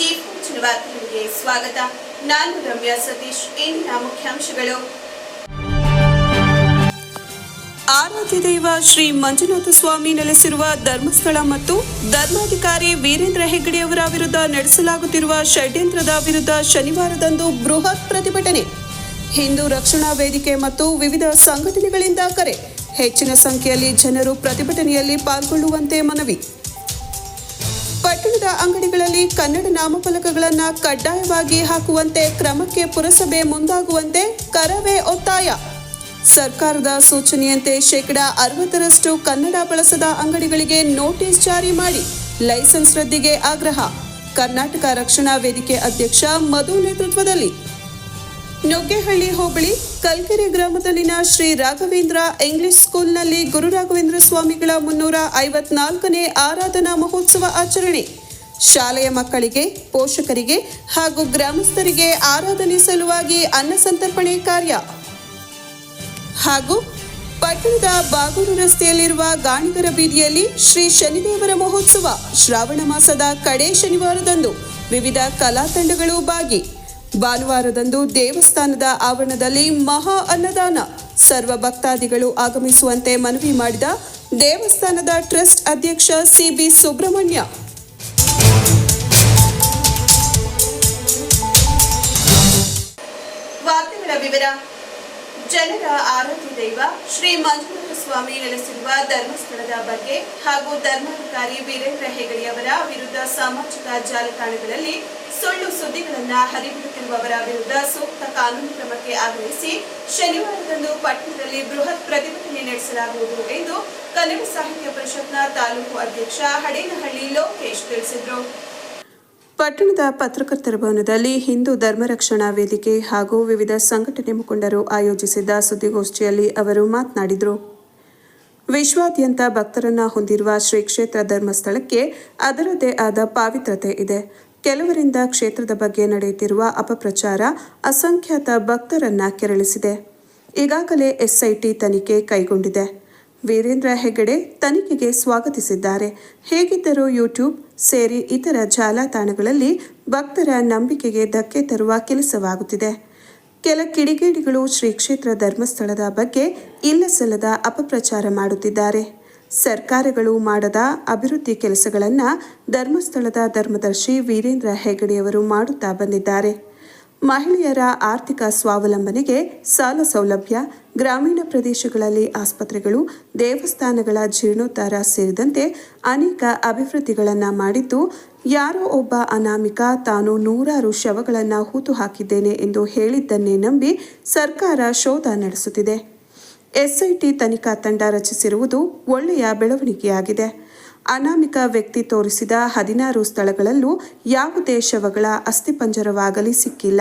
ಜೀವನ ವಾರ್ತೆಗಳಿಗೆ ಸ್ವಾಗತ. ನಾನು ರಮ್ಯಾ ಸತೀಶ್. ಇಂದಿನ ಮುಖ್ಯಾಂಶಗಳು. ಆರಾಧ್ಯ ದೈವ ಶ್ರೀ ಮಂಜುನಾಥ ಸ್ವಾಮಿ ನೆಲೆಸಿರುವ ಧರ್ಮಸ್ಥಳ ಮತ್ತು ಧರ್ಮಾಧಿಕಾರಿ ವೀರೇಂದ್ರ ಹೆಗ್ಗಡೆಯವರ ವಿರುದ್ಧ ನಡೆಸಲಾಗುತ್ತಿರುವ ಷಡ್ಯಂತ್ರದ ವಿರುದ್ಧ ಶನಿವಾರದಂದು ಬೃಹತ್ ಪ್ರತಿಭಟನೆ. ಹಿಂದೂ ರಕ್ಷಣಾ ವೇದಿಕೆ ಮತ್ತು ವಿವಿಧ ಸಂಘಟನೆಗಳಿಂದ ಕರೆ. ಹೆಚ್ಚಿನ ಸಂಖ್ಯೆಯಲ್ಲಿ ಜನರು ಪ್ರತಿಭಟನೆಯಲ್ಲಿ ಪಾಲ್ಗೊಳ್ಳುವಂತೆ ಮನವಿ. ಪಟ್ಟಣದ ಅಂಗಡಿಗಳಲ್ಲಿ ಕನ್ನಡ ನಾಮಫಲಕಗಳನ್ನು ಕಡ್ಡಾಯವಾಗಿ ಹಾಕುವಂತೆ ಕ್ರಮಕ್ಕೆ ಪುರಸಭೆ ಮುಂದಾಗುವಂತೆ ಕರವೇ ಒತ್ತಾಯ. ಸರ್ಕಾರದ ಸೂಚನೆಯಂತೆ 60% ಕನ್ನಡ ಬಳಸದ ಅಂಗಡಿಗಳಿಗೆ ನೋಟಿಸ್ ಜಾರಿ ಮಾಡಿ ಲೈಸೆನ್ಸ್ ರದ್ದಿಗೆ ಆಗ್ರಹ. ಕರ್ನಾಟಕ ರಕ್ಷಣಾ ವೇದಿಕೆ ಅಧ್ಯಕ್ಷ ಮಧು ನೇತೃತ್ವದಲ್ಲಿ. ನುಗ್ಗೇಹಳ್ಳಿ ಹೋಬಳಿ ಕಲ್ಕೆರೆ ಗ್ರಾಮದಲ್ಲಿನ ಶ್ರೀ ರಾಘವೇಂದ್ರ ಇಂಗ್ಲಿಷ್ ಸ್ಕೂಲ್ನಲ್ಲಿ ಗುರು ರಾಘವೇಂದ್ರ ಸ್ವಾಮಿಗಳ 354ನೇ ಆರಾಧನಾ ಮಹೋತ್ಸವ ಆಚರಣೆ. ಶಾಲೆಯ ಮಕ್ಕಳಿಗೆ, ಪೋಷಕರಿಗೆ ಹಾಗೂ ಗ್ರಾಮಸ್ಥರಿಗೆ ಆರಾಧನೆ ಸಲುವಾಗಿ ಅನ್ನ ಸಂತರ್ಪಣೆ ಕಾರ್ಯ. ಹಾಗೂ ಪಟ್ಟಣದ ಬಾಗೂರು ರಸ್ತೆಯಲ್ಲಿರುವ ಗಾಣಿಗರ ಬೀದಿಯಲ್ಲಿ ಶ್ರೀ ಶನಿದೇವರ ಮಹೋತ್ಸವ ಶ್ರಾವಣ ಮಾಸದ ಕಡೇ ಶನಿವಾರದಂದು ವಿವಿಧ ಕಲಾ ತಂಡಗಳು ಭಾಗಿ. ಭಾನುವಾರದಂದು ದೇವಸ್ಥಾನದ ಆವರಣದಲ್ಲಿ ಮಹಾ ಅನ್ನದಾನ. ಸರ್ವ ಭಕ್ತಾದಿಗಳು ಆಗಮಿಸುವಂತೆ ಮನವಿ ಮಾಡಿದ ದೇವಸ್ಥಾನದ ಟ್ರಸ್ಟ್ ಅಧ್ಯಕ್ಷ ಸಿಬಿ ಸುಬ್ರಹ್ಮಣ್ಯ. ವಾರ್ತೆಗಳ ವಿವರ. ಜನರ ಆರಾಧ್ಯ ದೈವ ಶ್ರೀ ಮಂಜುನಾಥ ಸ್ವಾಮಿ ನೆಲೆಸಿರುವ ಧರ್ಮಸ್ಥಳದ ಬಗ್ಗೆ ಹಾಗೂ ಧರ್ಮಾಧಿಕಾರಿ ವೀರೇಂದ್ರ ಹೆಗ್ಗಡೆಯವರ ವಿರುದ್ಧ ಸಾಮಾಜಿಕ ಜಾಲತಾಣಗಳಲ್ಲಿ ಸುಳ್ಳು ಸುದ್ದಿಗಳನ್ನು ಹರಿಬಿಡುತ್ತಿರುವವರ ವಿರುದ್ಧ ಸೂಕ್ತ ಕಾನೂನು ಕ್ರಮಕ್ಕೆ ಆಗ್ರಹಿಸಿ ಶನಿವಾರದಂದು ಪಟ್ಟಣದಲ್ಲಿ ಬೃಹತ್ ಪ್ರತಿಭಟನೆ ನಡೆಸಲಾಗುವುದು ಎಂದು ಕನ್ನಡ ಸಾಹಿತ್ಯ ಪರಿಷತ್ನ ತಾಲೂಕು ಅಧ್ಯಕ್ಷ ಹಡೇನಹಳ್ಳಿ ಲೋಕೇಶ್ ತಿಳಿಸಿದರು. ಪಟ್ಟಣದ ಪತ್ರಕರ್ತರ ಭವನದಲ್ಲಿ ಹಿಂದೂ ಧರ್ಮ ರಕ್ಷಣಾ ವೇದಿಕೆ ಹಾಗೂ ವಿವಿಧ ಸಂಘಟನೆ ಮುಖಂಡರು ಆಯೋಜಿಸಿದ್ದ ಸುದ್ದಿಗೋಷ್ಠಿಯಲ್ಲಿ ಅವರು ಮಾತನಾಡಿದರು. ವಿಶ್ವಾದ್ಯಂತ ಭಕ್ತರನ್ನ ಹೊಂದಿರುವ ಶ್ರೀ ಕ್ಷೇತ್ರ ಧರ್ಮಸ್ಥಳಕ್ಕೆ ಅದರದ್ದೇ ಆದ ಪಾವಿತ್ರತೆ ಇದೆ. ಕೆಲವರಿಂದ ಕ್ಷೇತ್ರದ ಬಗ್ಗೆ ನಡೆಯುತ್ತಿರುವ ಅಪಪ್ರಚಾರ ಅಸಂಖ್ಯಾತ ಭಕ್ತರನ್ನ ಕೆರಳಿಸಿದೆ. ಈಗಾಗಲೇ ಎಸ್ಐಟಿ ತನಿಖೆ ಕೈಗೊಂಡಿದೆ. ವೀರೇಂದ್ರ ಹೆಗ್ಗಡೆ ತನಿಖೆಗೆ ಸ್ವಾಗತಿಸಿದ್ದಾರೆ. ಹೇಗಿದ್ದರೂ ಯೂಟ್ಯೂಬ್ ಸೇರಿ ಇತರ ಜಾಲತಾಣಗಳಲ್ಲಿ ಭಕ್ತರ ನಂಬಿಕೆಗೆ ಧಕ್ಕೆ ತರುವ ಕೆಲಸವಾಗುತ್ತಿದೆ. ಕೆಲ ಕಿಡಿಗೇಡಿಗಳು ಶ್ರೀ ಕ್ಷೇತ್ರ ಧರ್ಮಸ್ಥಳದ ಬಗ್ಗೆ ಇಲ್ಲಸಲ್ಲದ ಅಪಪ್ರಚಾರ ಮಾಡುತ್ತಿದ್ದಾರೆ. ಸರ್ಕಾರಗಳು ಮಾಡದ ಅಭಿವೃದ್ಧಿ ಕೆಲಸಗಳನ್ನು ಧರ್ಮಸ್ಥಳದ ಧರ್ಮದರ್ಶಿ ವೀರೇಂದ್ರ ಹೆಗ್ಗಡೆಯವರು ಮಾಡುತ್ತಾ ಬಂದಿದ್ದಾರೆ. ಮಹಿಳೆಯರ ಆರ್ಥಿಕ ಸ್ವಾವಲಂಬನೆಗೆ ಸಾಲ ಸೌಲಭ್ಯ, ಗ್ರಾಮೀಣ ಪ್ರದೇಶಗಳಲ್ಲಿ ಆಸ್ಪತ್ರೆಗಳು, ದೇವಸ್ಥಾನಗಳ ಜೀರ್ಣೋದ್ಧಾರ ಸೇರಿದಂತೆ ಅನೇಕ ಅಭಿವೃದ್ಧಿಗಳನ್ನು ಮಾಡಿದ್ದು, ಯಾರೋ ಒಬ್ಬ ಅನಾಮಿಕ ತಾನು 100 ಶವಗಳನ್ನು ಹೂತು ಹಾಕಿದ್ದೇನೆ ಎಂದು ಹೇಳಿದ್ದನ್ನೇ ನಂಬಿ ಸರ್ಕಾರ ಶೋಧ ನಡೆಸುತ್ತಿದೆ. ಎಸ್ಐಟಿ ತನಿಖಾ ತಂಡ ರಚಿಸಿರುವುದು ಒಳ್ಳೆಯ ಬೆಳವಣಿಗೆಯಾಗಿದೆ. ಅನಾಮಿಕ ವ್ಯಕ್ತಿ ತೋರಿಸಿದ 16 ಸ್ಥಳಗಳಲ್ಲೂ ಯಾವುದೇ ಶವಗಳ ಅಸ್ಥಿಪಂಜರವಾಗಲಿ ಸಿಕ್ಕಿಲ್ಲ.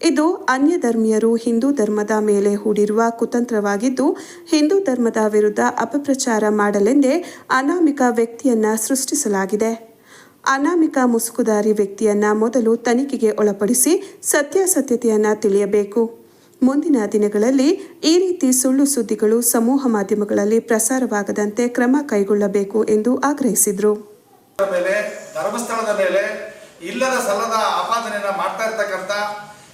ಇದು ಅನ್ಯ ಧರ್ಮೀಯರು ಹಿಂದೂ ಧರ್ಮದ ಮೇಲೆ ಹೂಡಿರುವ ಕುತಂತ್ರವಾಗಿದ್ದು, ಹಿಂದೂ ಧರ್ಮದ ವಿರುದ್ಧ ಅಪಪ್ರಚಾರ ಮಾಡಲೆಂದೇ ಅನಾಮಿಕ ವ್ಯಕ್ತಿಯನ್ನ ಸೃಷ್ಟಿಸಲಾಗಿದೆ. ಅನಾಮಿಕ ಮುಸುಕುದಾರಿ ವ್ಯಕ್ತಿಯನ್ನ ಮೊದಲು ತನಿಖೆಗೆ ಒಳಪಡಿಸಿ ಸತ್ಯಾಸತ್ಯತೆಯನ್ನ ತಿಳಿಯಬೇಕು. ಮುಂದಿನ ದಿನಗಳಲ್ಲಿ ಈ ರೀತಿ ಸುಳ್ಳು ಸುದ್ದಿಗಳು ಸಮೂಹ ಮಾಧ್ಯಮಗಳಲ್ಲಿ ಪ್ರಸಾರವಾಗದಂತೆ ಕ್ರಮ ಕೈಗೊಳ್ಳಬೇಕು ಎಂದು ಆಗ್ರಹಿಸಿದರು. ಧರ್ಮಸ್ಥಳದ ಮೇಲೆ ಇಲ್ಲದ ಸಲ್ಲದ ಆಪಾದನೆಯನ್ನ ಮಾಡ್ತಾ ಇರ್ತಕ್ಕಂಥ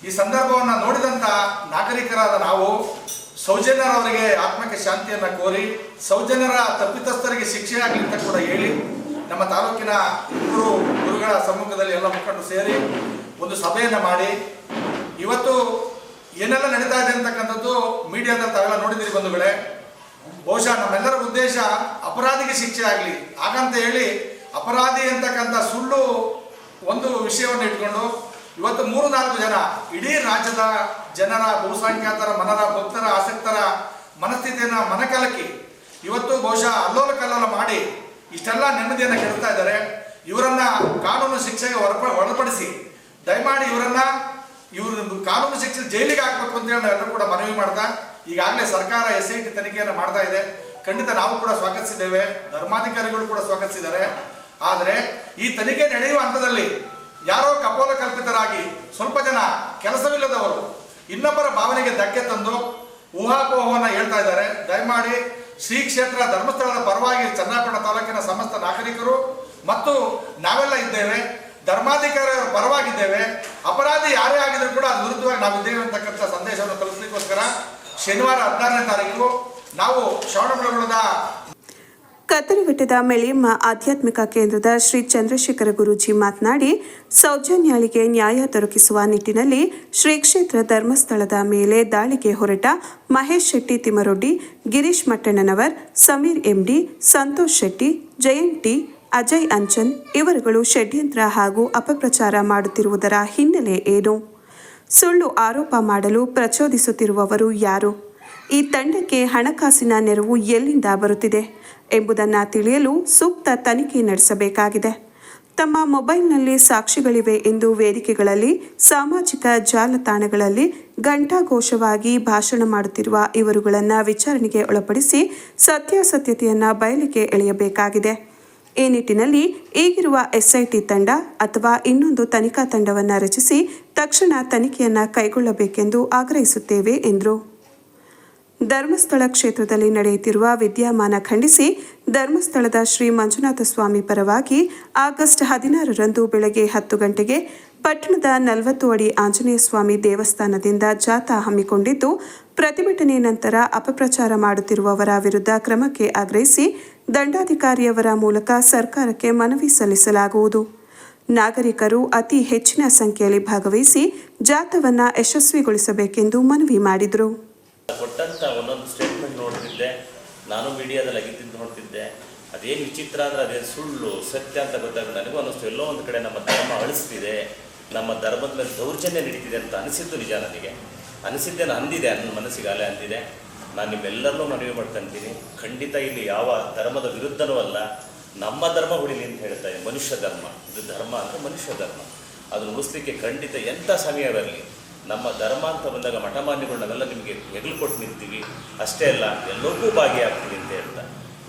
ಈ ಸಂದರ್ಭವನ್ನು ನೋಡಿದಂತ ನಾಗರಿಕರಾದ ನಾವು ಸೌಜನ್ಯರವರಿಗೆ ಆತ್ಮಕ್ಕೆ ಶಾಂತಿಯನ್ನ ಕೋರಿ, ಸೌಜನ್ಯರ ತಪ್ಪಿತಸ್ಥರಿಗೆ ಶಿಕ್ಷೆ ಆಗಲಿ ಅಂತ ಕೂಡ ಹೇಳಿ, ನಮ್ಮ ತಾಲೂಕಿನ ಗುರುಗಳ ಸಮ್ಮುಖದಲ್ಲಿ ಎಲ್ಲ ಮುಖಂಡರು ಸೇರಿ ಒಂದು ಸಭೆಯನ್ನ ಮಾಡಿ ಇವತ್ತು ಏನೆಲ್ಲ ನಡೀತಾ ಇದೆ ಅಂತಕ್ಕಂಥದ್ದು ಮೀಡಿಯಾದಲ್ಲಿ ತಾವೆಲ್ಲ ನೋಡಿದಿರಿ ಬಂಧುಗಳೇ. ಬಹುಶಃ ನಮ್ಮೆಲ್ಲರ ಉದ್ದೇಶ ಅಪರಾಧಿಗೆ ಶಿಕ್ಷೆ ಆಗಲಿ ಹಾಗಂತ ಹೇಳಿ ಅಪರಾಧಿ ಅಂತಕ್ಕಂಥ ಸುಳ್ಳು ಒಂದು ವಿಷಯವನ್ನು ಇಟ್ಕೊಂಡು ಇವತ್ತು 3-4 ಜನ ಇಡೀ ರಾಜ್ಯದ ಜನರ, ಬಹುಸಂಖ್ಯಾತರ, ಭಕ್ತರ, ಆಸಕ್ತರ ಮನಸ್ಥಿತಿಯನ್ನು ಮನಕಲಕಿ ಇವತ್ತು ಬಹುಶಃ ಅಲ್ಲೋಲ ಕಲ್ಲೋಲ ಮಾಡಿ ಇಷ್ಟೆಲ್ಲ ನೆಮ್ಮದಿಯನ್ನು ಕೆಡ್ತಾ ಇದ್ದಾರೆ. ಇವರನ್ನ ಕಾನೂನು ಶಿಕ್ಷೆಗೆ ಒಳಪಡಿಸಿ ದಯಮಾಡಿ ಇವರು ಕಾನೂನು ಶಿಕ್ಷೆ ಜೈಲಿಗೆ ಹಾಕಬೇಕು ಅಂತ ಹೇಳಿ ನಾವೆಲ್ಲರೂ ಕೂಡ ಮನವಿ ಮಾಡ್ತಾ, ಈಗಾಗಲೇ ಸರ್ಕಾರ ಎಸ್ಐಟಿ ತನಿಖೆಯನ್ನು ಮಾಡ್ತಾ ಇದೆ. ಖಂಡಿತ ನಾವು ಕೂಡ ಸ್ವಾಗತಿಸಿದ್ದೇವೆ, ಧರ್ಮಾಧಿಕಾರಿಗಳು ಕೂಡ ಸ್ವಾಗತಿಸಿದ್ದಾರೆ. ಆದರೆ ಈ ತನಿಖೆ ನಡೆಯುವ ಹಂತದಲ್ಲಿ ಯಾರೋ ಕಪೋಲ ಕಲ್ಪಿತರಾಗಿ ಸ್ವಲ್ಪ ಜನ ಕೆಲಸವಿಲ್ಲದವರು ಇನ್ನೊಬ್ಬರ ಭಾವನೆಗೆ ಧಕ್ಕೆ ತಂದು ಊಹಾಪೋಹವನ್ನು ಹೇಳ್ತಾ ಇದ್ದಾರೆ. ದಯಮಾಡಿ ಶ್ರೀ ಕ್ಷೇತ್ರ ಧರ್ಮಸ್ಥಳದ ಪರವಾಗಿ ಚನ್ನಪಟ್ಟಣ ತಾಲೂಕಿನ ಸಮಸ್ತ ನಾಗರಿಕರು ಮತ್ತು ನಾವೆಲ್ಲ ಇದ್ದೇವೆ. ಧರ್ಮಾಧಿಕಾರಿಯವರ ಪರವಾಗಿದ್ದೇವೆ. ಅಪರಾಧಿ ಯಾರೇ ಆಗಿದ್ರು ಕೂಡ ಅದು ವಿರುದ್ಧವಾಗಿ ನಾವಿದ್ದೇವೆ ಅಂತಕ್ಕಂಥ ಸಂದೇಶವನ್ನು ತಲುಪಲಿಕ್ಕೋಸ್ಕರ ಶನಿವಾರ 16ನೇ ತಾರೀಕು ನಾವು ಶ್ರವಣಬೆಳಗೊಳದ ಕತ್ತರಿಘಟ್ಟದ ಮೆಳಿಯಮ್ಮ ಆಧ್ಯಾತ್ಮಿಕ ಕೇಂದ್ರದ ಶ್ರೀ ಚಂದ್ರಶೇಖರ ಗುರೂಜಿ ಮಾತನಾಡಿ, ಸೌಜನ್ಯಾಳಿಗೆ ನ್ಯಾಯ ದೊರಕಿಸುವ ನಿಟ್ಟಿನಲ್ಲಿ ಶ್ರೀ ಕ್ಷೇತ್ರ ಧರ್ಮಸ್ಥಳದ ಮೇಲೆ ದಾಳಿಗೆ ಹೊರಟ ಮಹೇಶ್ ಶೆಟ್ಟಿ ತಿಮರೊಡ್ಡಿ, ಗಿರೀಶ್ ಮಟ್ಟಣ್ಣನವರ್, ಸಮೀರ್ ಎಂಡಿ, ಸಂತೋಷ್ ಶೆಟ್ಟಿ, ಜಯಂತ್ ಟಿ, ಅಜಯ್ ಅಂಚನ್ ಇವರುಗಳು ಷಡ್ಯಂತ್ರ ಹಾಗೂ ಅಪಪ್ರಚಾರ ಮಾಡುತ್ತಿರುವುದರ ಹಿನ್ನೆಲೆ ಏನು? ಸುಳ್ಳು ಆರೋಪ ಮಾಡಲು ಪ್ರಚೋದಿಸುತ್ತಿರುವವರು ಯಾರು? ಈ ತಂಡಕ್ಕೆ ಹಣಕಾಸಿನ ನೆರವು ಎಲ್ಲಿಂದ ಬರುತ್ತಿದೆ ಎಂಬುದನ್ನು ತಿಳಿಯಲು ಸೂಕ್ತ ತನಿಖೆ ನಡೆಸಬೇಕಾಗಿದೆ. ತಮ್ಮ ಮೊಬೈಲ್ನಲ್ಲಿ ಸಾಕ್ಷಿಗಳಿವೆ ಎಂದು ವೇದಿಕೆಗಳಲ್ಲಿ, ಸಾಮಾಜಿಕ ಜಾಲತಾಣಗಳಲ್ಲಿ ಘಂಟಾಘೋಷವಾಗಿ ಭಾಷಣ ಮಾಡುತ್ತಿರುವ ಇವರುಗಳನ್ನು ವಿಚಾರಣೆಗೆ ಒಳಪಡಿಸಿ ಸತ್ಯಾಸತ್ಯತೆಯನ್ನು ಬಯಲಿಗೆ ಎಳೆಯಬೇಕಾಗಿದೆ. ಈ ನಿಟ್ಟಿನಲ್ಲಿ ಈಗಿರುವ SIT ತಂಡ ಅಥವಾ ಇನ್ನೊಂದು ತನಿಖಾ ತಂಡವನ್ನು ರಚಿಸಿ ತಕ್ಷಣ ತನಿಖೆಯನ್ನು ಕೈಗೊಳ್ಳಬೇಕೆಂದು ಆಗ್ರಹಿಸುತ್ತೇವೆ ಎಂದರು. ಧರ್ಮಸ್ಥಳ ಕ್ಷೇತ್ರದಲ್ಲಿ ನಡೆಯುತ್ತಿರುವ ವಿದ್ಯಮಾನ ಖಂಡಿಸಿ ಧರ್ಮಸ್ಥಳದ ಶ್ರೀ ಮಂಜುನಾಥ ಸ್ವಾಮಿ ಪರವಾಗಿ ಆಗಸ್ಟ್ 16ರಂದು ಬೆಳಗ್ಗೆ 10 ಗಂಟೆಗೆ ಪಟ್ಟಣದ 40 ಅಡಿ ಆಂಜನೇಯ ಸ್ವಾಮಿ ದೇವಸ್ಥಾನದಿಂದ ಜಾಥಾ ಹಮ್ಮಿಕೊಂಡಿದ್ದು, ಪ್ರತಿಭಟನೆ ನಂತರ ಅಪಪ್ರಚಾರ ಮಾಡುತ್ತಿರುವವರ ವಿರುದ್ಧ ಕ್ರಮಕ್ಕೆ ಆಗ್ರಹಿಸಿ ದಂಡಾಧಿಕಾರಿಯವರ ಮೂಲಕ ಸರ್ಕಾರಕ್ಕೆ ಮನವಿ ಸಲ್ಲಿಸಲಾಗುವುದು. ನಾಗರಿಕರು ಅತಿ ಹೆಚ್ಚಿನ ಸಂಖ್ಯೆಯಲ್ಲಿ ಭಾಗವಹಿಸಿ ಜಾಥಾವನ್ನು ಯಶಸ್ವಿಗೊಳಿಸಬೇಕೆಂದು ಮನವಿ ಮಾಡಿದರು. ಕೊಟ್ಟಂಥ ಒಂದೊಂದು ಸ್ಟೇಟ್ಮೆಂಟ್ ನೋಡ್ತಿದ್ದೆ, ನಾನು ಮೀಡಿಯಾದಲ್ಲಿ ಆಗಿದ್ದು ನೋಡ್ತಿದ್ದೆ. ಅದೇನು ವಿಚಿತ್ರ ಅಂದರೆ ಅದೇನು ಸುಳ್ಳು ಸತ್ಯ ಅಂತ ಗೊತ್ತಾಗ ನನಗೂ ಅನ್ನಿಸ್ತು, ಎಲ್ಲೋ ಒಂದು ಕಡೆ ನಮ್ಮ ಧರ್ಮ ಅಳಿಸ್ತಿದೆ, ನಮ್ಮ ಧರ್ಮದ ಮೇಲೆ ದೌರ್ಜನ್ಯ ನಡೀತಿದೆ ಅಂತ ಅನಿಸಿದ್ದು ನಿಜ. ನನಗೆ ಅನಿಸಿದ್ದೇನೆ, ಅಂದಿದೆ, ನನ್ನ ಮನಸ್ಸಿಗಾಲೆ ಅಂದಿದೆ. ನಾನು ನಿಮ್ಮೆಲ್ಲರನ್ನೂ ಮನವಿ ಮಾಡ್ಕೊಂತೀನಿ, ಖಂಡಿತ ಇಲ್ಲಿ ಯಾವ ಧರ್ಮದ ವಿರುದ್ಧನೂ ಅಲ್ಲ, ನಮ್ಮ ಧರ್ಮ ಉಳಿಲಿ ಅಂತ ಹೇಳ್ತಾ ಇದ್ದೀನಿ. ಮನುಷ್ಯ ಧರ್ಮ ಇದು, ಧರ್ಮ ಅಂದರೆ ಮನುಷ್ಯ ಧರ್ಮ, ಅದನ್ನು ಉಳಿಸ್ಲಿಕ್ಕೆ ಖಂಡಿತ ಎಂಥ ಸಮಯ ಬರಲಿ ನಮ್ಮ ಧರ್ಮ ಅಂತ ಬಂದಾಗ ಮಠಮಾನ್ಯಗಳು ನಾವೆಲ್ಲ ನಿಮಗೆ ಹೆಗಲು ಕೊಟ್ಟು ನಿಂತೀವಿ, ಅಷ್ಟೇ ಅಲ್ಲ ಎಲ್ಲರಿಗೂ ಭಾಗಿಯಾಗ್ತೀವಿ ಅಂತ ಹೇಳ್ತಾ.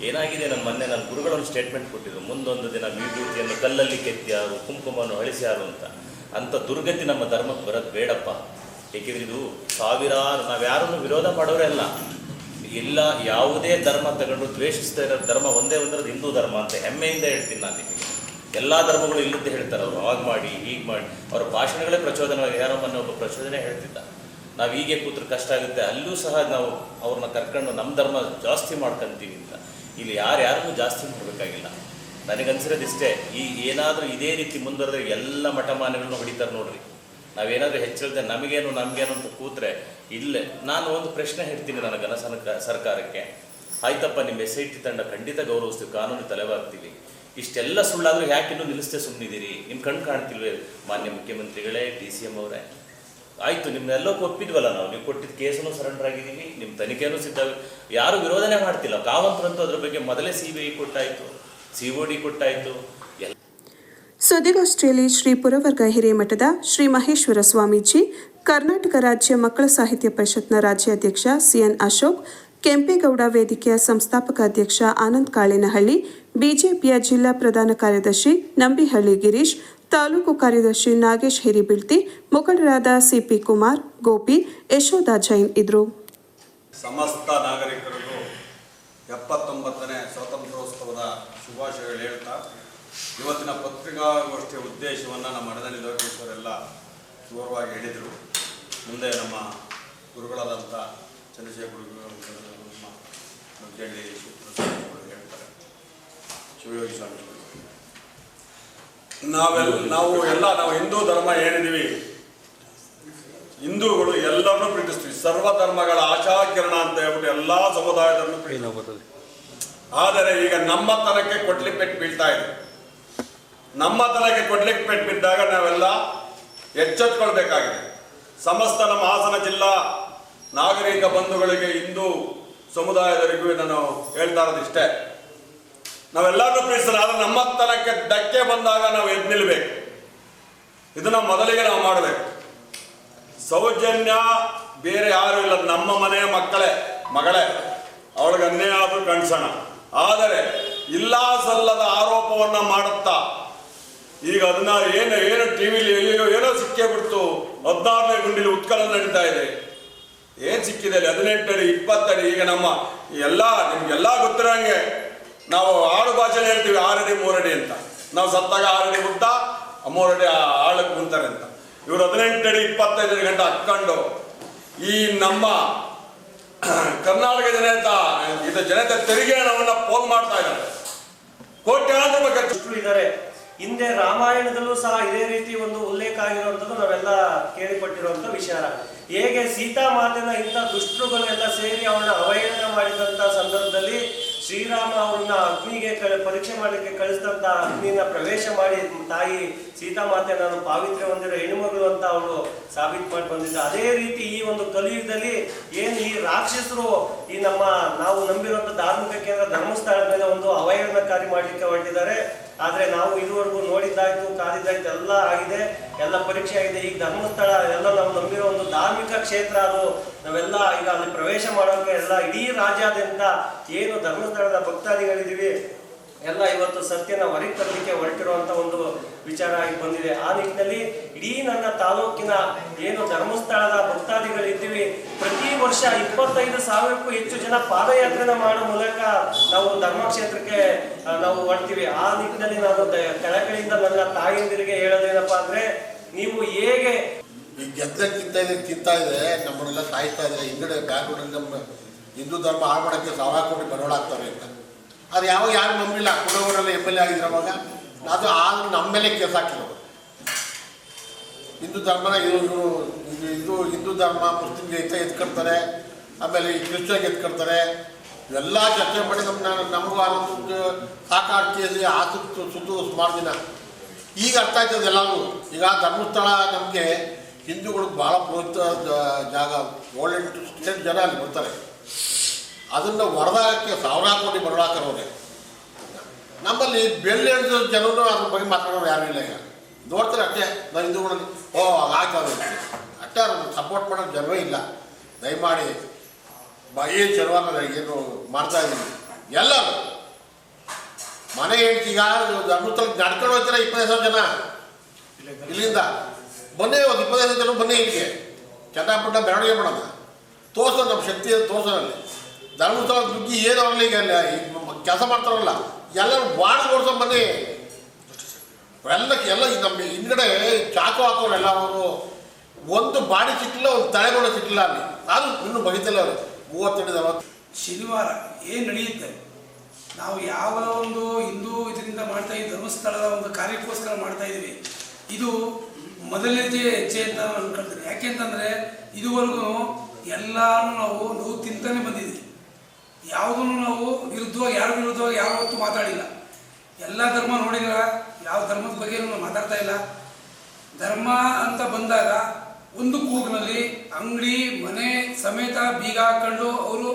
ಏನಾಗಿದೆ, ನನ್ನ ಗುರುಗಳೊಂದು ಸ್ಟೇಟ್ಮೆಂಟ್ ಕೊಟ್ಟಿದ್ರು, ಮುಂದೊಂದು ದಿನ ವಿಭೂತಿಯನ್ನು ಕಲ್ಲಲ್ಲಿ ಕೆತ್ತಿಯಾರು, ಕುಂಕುಮವನ್ನು ಅಳಿಸ್ಯಾರು ಅಂತ ದುರ್ಗತಿ ನಮ್ಮ ಧರ್ಮಕ್ಕೆ ಬರೋದು ಬೇಡಪ್ಪ. ಏಕೆಂದರೆ ಇದು ಸಾವಿರಾರು, ನಾವ್ಯಾರನ್ನು ವಿರೋಧ ಮಾಡೋರೇ ಅಲ್ಲ, ಎಲ್ಲ ಯಾವುದೇ ಧರ್ಮ ತಗೊಂಡು ದ್ವೇಷಿಸ್ತಾ ಇರೋ ಧರ್ಮ ಒಂದೇ ಒಂದರದ್ದು ಹಿಂದೂ ಧರ್ಮ ಅಂತ ಹೆಮ್ಮೆಯಿಂದ ಹೇಳ್ತೀನಿ ನಾನು ನಿಮಗೆ. ಎಲ್ಲ ಧರ್ಮಗಳು ಇಲ್ಲದೆ ಹೇಳ್ತಾರೆ ಅವರು, ಹಾಗೆ ಮಾಡಿ ಹೀಗೆ ಮಾಡಿ, ಅವರ ಭಾಷಣಗಳೇ ಪ್ರಚೋದನವಾಗಿ. ಯಾರೋ ಮೊನ್ನೆ ಒಬ್ಬ ಪ್ರಚೋದನೆ ಹೇಳ್ತಿದ್ದ, ನಾವು ಹೀಗೆ ಕೂತ್ರೆ ಕಷ್ಟ ಆಗುತ್ತೆ, ಅಲ್ಲೂ ಸಹ ನಾವು ಅವ್ರನ್ನ ಕರ್ಕೊಂಡು ನಮ್ಮ ಧರ್ಮ ಜಾಸ್ತಿ ಮಾಡ್ಕೊತೀವಿ ಅಂತ. ಇಲ್ಲಿ ಯಾರನ್ನೂ ಜಾಸ್ತಿ ಮಾಡಬೇಕಾಗಿಲ್ಲ. ನನಗನ್ಸಿರೋದಿಷ್ಟೇ, ಈ ಏನಾದರೂ ಇದೇ ರೀತಿ ಮುಂದುವರೆದ್ರೆ ಎಲ್ಲ ಮಠಮಾನ್ಯಗಳನ್ನು ಹೊಡಿತಾರೆ ನೋಡ್ರಿ. ನಾವೇನಾದರೂ ಹೆಚ್ಚಿಲ್ಲದೆ ನಮಗೇನು ಅಂತ ಕೂತ್ರೆ ಇಲ್ಲೇ. ನಾನು ಒಂದು ಪ್ರಶ್ನೆ ಹೇಳ್ತೀನಿ ನನ್ನ ಸರ್ಕಾರಕ್ಕೆ, ಆಯ್ತಪ್ಪ ನಿಮ್ಮ SIT ತಂಡ ಖಂಡಿತ ಗೌರವಿಸ್ತೀವಿ, ಕಾನೂನು ತಲೆಬಾಗ್ತೀವಿ, ಇಷ್ಟೆಲ್ಲ ಸುಳ್ಳಾದರೂ ಯಾಕಿನ್ನೂ ನಿಲ್ಲಿಸದೆ ಸುಮ್ಮನಿದ್ದೀರಿ? ನಿಮ್ಮ ಕಣ್ಣು ಕಾಣ್ತಿಲ್ವೇ ಮಾನ್ಯ ಮುಖ್ಯಮಂತ್ರಿಗಳೇ, DCM ಅವರೇ? ಆಯಿತು, ನಿಮ್ಮನ್ನೆಲ್ಲಕ್ಕೂ ಒಪ್ಪಿದ್ವಲ್ಲ ನಾವು, ನೀವು ಕೊಟ್ಟಿದ್ದ ಕೇಸನ್ನು ಸರೆಂಡರ್ ಆಗಿದ್ದೀವಿ, ನಿಮ್ಮ ತನಿಖೆನೂ ಸಿದ್ಧ, ಯಾರೂ ವಿರೋಧನೆ ಮಾಡ್ತಿಲ್ಲ. ಕಾವಂತರಂತೂ ಅದ್ರ ಬಗ್ಗೆ ಮೊದಲೇ CBI ಕೊಟ್ಟಾಯಿತು, COD ಕೊಟ್ಟಾಯಿತು. ಸುದ್ದಿಗೋಷ್ಠಿಯಲ್ಲಿ ಶ್ರೀ ಪುರವರ್ಗ ಹಿರೇಮಠದ ಶ್ರೀ ಮಹೇಶ್ವರ ಸ್ವಾಮೀಜಿ, ಕರ್ನಾಟಕ ರಾಜ್ಯ ಮಕ್ಕಳ ಸಾಹಿತ್ಯ ಪರಿಷತ್ನ ರಾಜ್ಯಾಧ್ಯಕ್ಷ CN ಅಶೋಕ್, ಕೆಂಪೇಗೌಡ ವೇದಿಕೆಯ ಸಂಸ್ಥಾಪಕ ಅಧ್ಯಕ್ಷ ಆನಂದ್ ಕಾಳೇನಹಳ್ಳಿ, ಬಿಜೆಪಿಯ ಜಿಲ್ಲಾ ಪ್ರಧಾನ ಕಾರ್ಯದರ್ಶಿ ನಂಬಿಹಳ್ಳಿ ಗಿರೀಶ್, ತಾಲೂಕು ಕಾರ್ಯದರ್ಶಿ ನಾಗೇಶ್ ಹಿರಿಬಿಳ್ತಿ, ಮುಖಂಡರಾದ CP ಕುಮಾರ್, ಗೋಪಿ, ಯಶೋಧ ಜೈನ್ ಇದ್ರು. ಸಮಸ್ತ ನಾಗರಿಕರಿಗೂ 79ನೇ ಸ್ವಾತಂತ್ರ್ಯೋತ್ಸವದ ಶುಭಾಶಯಗಳು ಹೇಳ್ತಾ, ಇವತ್ತಿನ ಪತ್ರಿಕಾಗೋಷ್ಠಿಯ ಉದ್ದೇಶವನ್ನು ನಮ್ಮ ಮಠದಲ್ಲಿ ಲೋಕೇಶ್ವರೆಲ್ಲ ವಿವರವಾಗಿ ಹೇಳಿದರು. ಮುಂದೆ ನಮ್ಮ ಗುರುಗಳಾದಂಥ ಚಂದ್ರಶೇಖರ ಗುರುಗಳು, ನಮ್ಮ ನುಗ್ಗೇಳ್ಳಿ ಶಿವಪ್ರಸಾದರು ಹೇಳ್ತಾರೆ, ಶಿವಯೋಗಿ ಸ್ವಾಮಿಗಳು. ನಾವು ಹಿಂದೂ ಧರ್ಮ ಏನಿದ್ದೀವಿ, ಹಿಂದೂಗಳು ಎಲ್ಲರನ್ನೂ ಪ್ರೀತಿಸ್ತೀವಿ, ಸರ್ವ ಧರ್ಮಗಳ ಆಶಾಕಿರಣ ಅಂತ ಹೇಳ್ಬಿಟ್ಟು ಎಲ್ಲ ಸಮುದಾಯದನ್ನು ಪ್ರೀತಿಸ್ತೀವಿ. ಆದರೆ ಈಗ ನಮ್ಮ ತನಕ್ಕೆ ಕೊಡ್ಲಿಕ್ಕೆ ಪೆಟ್ಟು ಬೀಳ್ತಾ ಇದೆ. ನಮ್ಮ ತನಕ್ಕೆ ಕೊಡ್ಲಿಕ್ಕೆ ಪೆಟ್ಟು ಬಿದ್ದಾಗ ನಾವೆಲ್ಲ ಎಚ್ಚೆತ್ಕೊಳ್ಬೇಕಾಗಿದೆ. ಸಮಸ್ತ ನಮ್ಮ ಹಾಸನ ಜಿಲ್ಲಾ ನಾಗರಿಕ ಬಂಧುಗಳಿಗೆ, ಹಿಂದೂ ಸಮುದಾಯದವರಿಗೂ ನಾನು ಹೇಳ್ತಾ ಇರೋದಿಷ್ಟೇ, ನಾವೆಲ್ಲರೂ ಪ್ರೀತಿಸಲ್ಲ, ಆದರೆ ನಮ್ಮ ತನಕ್ಕೆ ಧಕ್ಕೆ ಬಂದಾಗ ನಾವು ಎದ್ದು ನಿಲ್ಬೇಕು. ಇದನ್ನ ಮೊದಲಿಗೆ ನಾವು ಮಾಡಬೇಕು. ಸೌಜನ್ಯ ಬೇರೆ ಯಾರು ಇಲ್ಲ, ನಮ್ಮ ಮನೆಯ ಮಗಳೇ, ಅವಳಿಗೆ ಅನ್ಯಾಯ ಆದರೂ ಕಣ್ಸೋಣ. ಆದರೆ ಇಲ್ಲ ಸಲ್ಲದ ಆರೋಪವನ್ನ ಮಾಡುತ್ತಾ ಈಗ ಅದನ್ನ ಏನು ಟಿವಿಲಿ ಏನೋ ಸಿಕ್ಕೇ ಬಿಡ್ತು, 16ನೇ ಗುಂಡಿಲಿ ಉತ್ಕಲನ ನಡೀತಾ ಇದೆ. ಏನು ಸಿಕ್ಕಿದೆ ಅಲ್ಲಿ? 18 ಅಡಿ 20 ಅಡಿ. ಈಗ ನಮ್ಮ ನಿಮ್ಗೆಲ್ಲ ಗೊತ್ತಿರೋಂಗೆ ನಾವು ಆಡು ಭಾಷೆಯಲ್ಲಿ ಹೇಳ್ತೀವಿ 6 ಅಡಿ 3 ಅಡಿ ಅಂತ. ನಾವು ಸತ್ತಾಗ 6 ಅಡಿ ಉದ್ದ, ಅಮ್ಮೋರಡಿ ಆಳಕ್ಕೆ ಕುಂತಾರೆ ಅಂತ. ಇವರು 18 ಅಡಿ 25 ಗಂಟೆ ಹಾಕ್ಕೊಂಡು ಈ ನಮ್ಮ ಕರ್ನಾಟಕ ಜನತೆ ತೆರಿಗೆ ಹಣವನ್ನು ಪೋಲ್ ಮಾಡ್ತಾ ಇದ್ದಾರೆ. ಕೋಟ್ಯಾಂತರ ರೂಪಾಯಿ ಖರ್ಚು ಇದ್ದಾರೆ. ಹಿಂದೆ ರಾಮಾಯಣದಲ್ಲೂ ಸಹ ಇದೇ ರೀತಿ ಒಂದು ಉಲ್ಲೇಖ ಆಗಿರುವಂಥದ್ದು ನಾವೆಲ್ಲ ಕೇಳಿಪಟ್ಟಿರುವಂಥ ವಿಚಾರ. ಹೇಗೆ ಸೀತಾ ಮಾತೆನ ಇಂಥ ದುಷ್ಟರುಗಳೆಲ್ಲ ಸೇರಿ ಅವಳನ್ನ ಅವಹೇಳನ ಮಾಡಿದಂಥ ಸಂದರ್ಭದಲ್ಲಿ ಶ್ರೀರಾಮ ಅವ್ರನ್ನ ಅಗ್ನಿಗೆ ಪರೀಕ್ಷೆ ಮಾಡಲಿಕ್ಕೆ ಕಳಿಸಿದಂಥ ಅಗ್ನಿನ ಪ್ರವೇಶ ಮಾಡಿ ತಾಯಿ ಸೀತಾ ಮಾತೆ ನಾನು ಪಾವಿತ್ರ್ಯ ಹೊಂದಿರೋ ಹೆಣ್ಣುಮಗಳು ಅಂತ ಅವಳು ಸಾಬೀತು ಮಾಡಿ ಬಂದಿದ್ದ. ಅದೇ ರೀತಿ ಈ ಒಂದು ಕಲಿಯುಗದಲ್ಲಿ ಏನು ಈ ರಾಕ್ಷಸರು ಈ ನಾವು ನಂಬಿರುವಂಥ ಧಾರ್ಮಿಕ ಕೇಂದ್ರ ಧರ್ಮಸ್ಥಳದ ಮೇಲೆ ಒಂದು ಅವಹೇಳನಕಾರಿ ಮಾಡಲಿಕ್ಕೆ ಹೊರಟಿದ್ದಾರೆ. ಆದರೆ ನಾವು ಇದುವರೆಗೂ ನೋಡಿದ್ದಾಯ್ತು, ಕಾದಿದ್ದಾಯ್ತು, ಎಲ್ಲ ಆಗಿದೆ, ಎಲ್ಲ ಪರೀಕ್ಷೆ ಆಗಿದೆ. ಈಗ ಧರ್ಮಸ್ಥಳ ಎಲ್ಲ ನಾವು ನಂಬಿರೋ ಒಂದು ಧಾರ್ಮಿಕ ಕ್ಷೇತ್ರ, ಅದು ನಾವೆಲ್ಲ ಈಗ ಅಲ್ಲಿ ಪ್ರವೇಶ ಮಾಡೋಕೆ ಎಲ್ಲ ಇಡೀ ರಾಜ್ಯಾದ್ಯಂತ ಏನು ಧರ್ಮಸ್ಥಳದ ಭಕ್ತಾದಿಗಳಿದ್ದೀವಿ ಎಲ್ಲ ಇವತ್ತು ಸತ್ಯನ ಹೊರಗೆ ತರಲಿಕ್ಕೆ ಹೊರಟಿರುವಂತ ಒಂದು ವಿಚಾರ ಆಗಿ ಬಂದಿದೆ. ಆ ನಿಟ್ಟಿನಲ್ಲಿ ಇಡೀ ನನ್ನ ತಾಲೂಕಿನ ಏನು ಧರ್ಮಸ್ಥಳದ ಭಕ್ತಾದಿಗಳಿದ್ದೀವಿ, ಪ್ರತಿ ವರ್ಷ 25,000ಕ್ಕೂ ಹೆಚ್ಚು ಜನ ಪಾದಯಾತ್ರೆನ ಮಾಡೋ ಮೂಲಕ ನಾವು ಧರ್ಮಕ್ಷೇತ್ರಕ್ಕೆ ನಾವು ಹೊರಡ್ತೀವಿ. ಆ ನಿಟ್ಟಿನಲ್ಲಿ ನಾನು ಕಳಕಳಿಯಿಂದ ನನ್ನ ತಾಯಂದಿರಿಗೆ ಹೇಳೋದೇನಪ್ಪಾ ಅಂದ್ರೆ, ನೀವು ಹೇಗೆ ಈ ಗೆದ್ದಕ್ಕಿಂತ ಇದೆ ನಮ್ಮನ್ನೆಲ್ಲ ಸಾಯ್ತಾ ಇದ್ದಾರೆ. ಹಿಂಗಡೆ ಬ್ಯಾಕ್ಗ್ರೌಂಡಲ್ಲಿ ನಮ್ಮ ಹಿಂದೂ ಧರ್ಮ ಹಾಳು ಮಾಡೋಕ್ಕೆ 1,000 ಕೋಟಿ ಬಂಡವಾಳ ಆಗ್ತಾರೆ ಅಂತ. ಅದು ಯಾರು ನಂಬಿಲ್ಲ. ಕುಡವರೆಲ್ಲ MLA ಆಗಿರೋವಾಗ ಅದು ಆದರೂ ನಮ್ಮ ಮೇಲೆ ಕೇಸ್ ಹಾಕಿರೋದು. ಹಿಂದೂ ಧರ್ಮನ ಇದು ಹಿಂದೂ ಧರ್ಮ ಮುಸ್ಲಿಮ್ಗೆ ಎತ್ಕೊಳ್ತಾರೆ, ಆಮೇಲೆ ಈ ಕ್ರಿಶ್ಚಿಯನ್ಗೆ ಎತ್ಕೊಳ್ತಾರೆ. ಇವೆಲ್ಲ ಚರ್ಚೆ ಮಾಡಿ ನಮಗೂ ಆನಂದ ಸಾಕಾಡು ಕೇಳಿ ಆಸಕ್ತಿ ಸುತ್ತು ಸುಮಾರು ದಿನ. ಈಗ ಅರ್ಥ ಆಯ್ತದೆ ಎಲ್ಲರೂ. ಈಗ ಧರ್ಮಸ್ಥಳ ನಮಗೆ ಹಿಂದೂಗಳಿಗೆ ಭಾಳ ಪ್ರೋತ್ಸಾಹ ಜಾಗ. 7-8 ಸ್ಟೇಟ್ ಜನ ಅಲ್ಲಿ ಬರ್ತಾರೆ. ಅದನ್ನು ಹೊಡೆದಾಕಕ್ಕೆ 1,000 ಕೋಟಿ ಬರಲಾಕರೋರೆ. ನಮ್ಮಲ್ಲಿ ಬೆಳ್ಳೆಡ್ದು ಜನರು ಅದ್ರ ಬಗ್ಗೆ ಮಾತಾಡೋರು ಯಾರೂ ಇಲ್ಲ. ಈಗ ನೋಡ್ತಾರೆ ಅಷ್ಟೇ, ನಾವು ಹಿಂದೂಗಳಲ್ಲಿ ಆಗ್ತದೆ ಅಷ್ಟೇ. ಅದನ್ನು ಸಪೋರ್ಟ್ ಮಾಡೋ ಜನವೇ ಇಲ್ಲ. ದಯಮಾಡಿ ಏನು ಶನಿವಾರ ಏನು ಮಾಡ್ತಾ ಇದ್ದೀನಿ ಎಲ್ಲರೂ ಮನೆ ಹೇಳ್ತೀಗ ಧರ್ಮಸ್ಥಳಕ್ಕೆ ನಡ್ಕೊಂಡು ಹೋಗ್ತಾರೆ 25,000 ಜನ ಇಲ್ಲಿಂದ. ಬನ್ನಿ, ಒಂದು 25,000 ಜನ ಬನ್ನಿ ಇಲ್ಲಿಗೆ. ಚಟಾಪಟ ಮೆರವಣಿಗೆ ಮಾಡೋಣ, ತೋರ್ಸೋಣ ನಮ್ಮ ಶಕ್ತಿಯನ್ನು ತೋರ್ಸೋಣಲ್ಲಿ. ಧರ್ಮಸ್ಥಳ ದುಗ್ಗಿ ಏನು ಅವರಲ್ಲಿ ಈಗ ಕೆಲಸ ಮಾಡ್ತಾರಲ್ಲ ಎಲ್ಲರೂ ಬಾಡಿ ಓಡಿಸೋ ಬನ್ನಿ. ಎಲ್ಲ ನಮ್ಮ ಹಿಂದ್ಗಡೆ ಚಾಕು ಹಾಕೋರೆಲ್ಲ ಅವರು ಒಂದು ಬಾಡಿ ಸಿಕ್ಕಿಲ್ಲ, ಒಂದು ತಲೆಗಳು ಸಿಕ್ಕಿಲ್ಲ ಅಲ್ಲಿ. ಅದು ಇನ್ನೂ ಬಗಿತಿಲ್ಲ ಅವರು 32-40 ಶನಿವಾರ ಏನು ನಡೆಯುತ್ತೆ. ನಾವು ಯಾವ ಒಂದು ಹಿಂದೂ ಇದರಿಂದ ಮಾಡ್ತಾ ಇದ್ದೀವಿ, ಧರ್ಮಸ್ಥಳದ ಒಂದು ಕಾರ್ಯಕ್ಕೋಸ್ಕರ ಮಾಡ್ತಾ ಇದ್ದೀವಿ. ಇದು ಮೊದಲನೇ ಹೆಜ್ಜೆ ಅಂತ ನಾನು ಅನ್ಕೊಳ್ತೀನಿ. ಯಾಕೆಂತಂದರೆ ಇದುವರೆಗೂ ಎಲ್ಲರೂ ನಾವು ತಿಂತಾನೆ ಬಂದಿದ್ದೀವಿ. ಯಾವುದನ್ನು ನಾವು ವಿರುದ್ಧವಾಗಿ ಯಾವತ್ತೂ ಮಾತಾಡಿಲ್ಲ. ಎಲ್ಲ ಧರ್ಮ ನೋಡಿದ್ರೆ ಯಾವ ಧರ್ಮದ ಬಗ್ಗೆ ನಾವು ಮಾತಾಡ್ತಾ ಇಲ್ಲ. ಧರ್ಮ ಅಂತ ಬಂದಾಗ ಒಂದು ಕೂಗಿನಲ್ಲಿ ಅಂಗಡಿ ಮನೆ ಸಮೇತ ಬೀಗ ಹಾಕೊಂಡು ಅವರು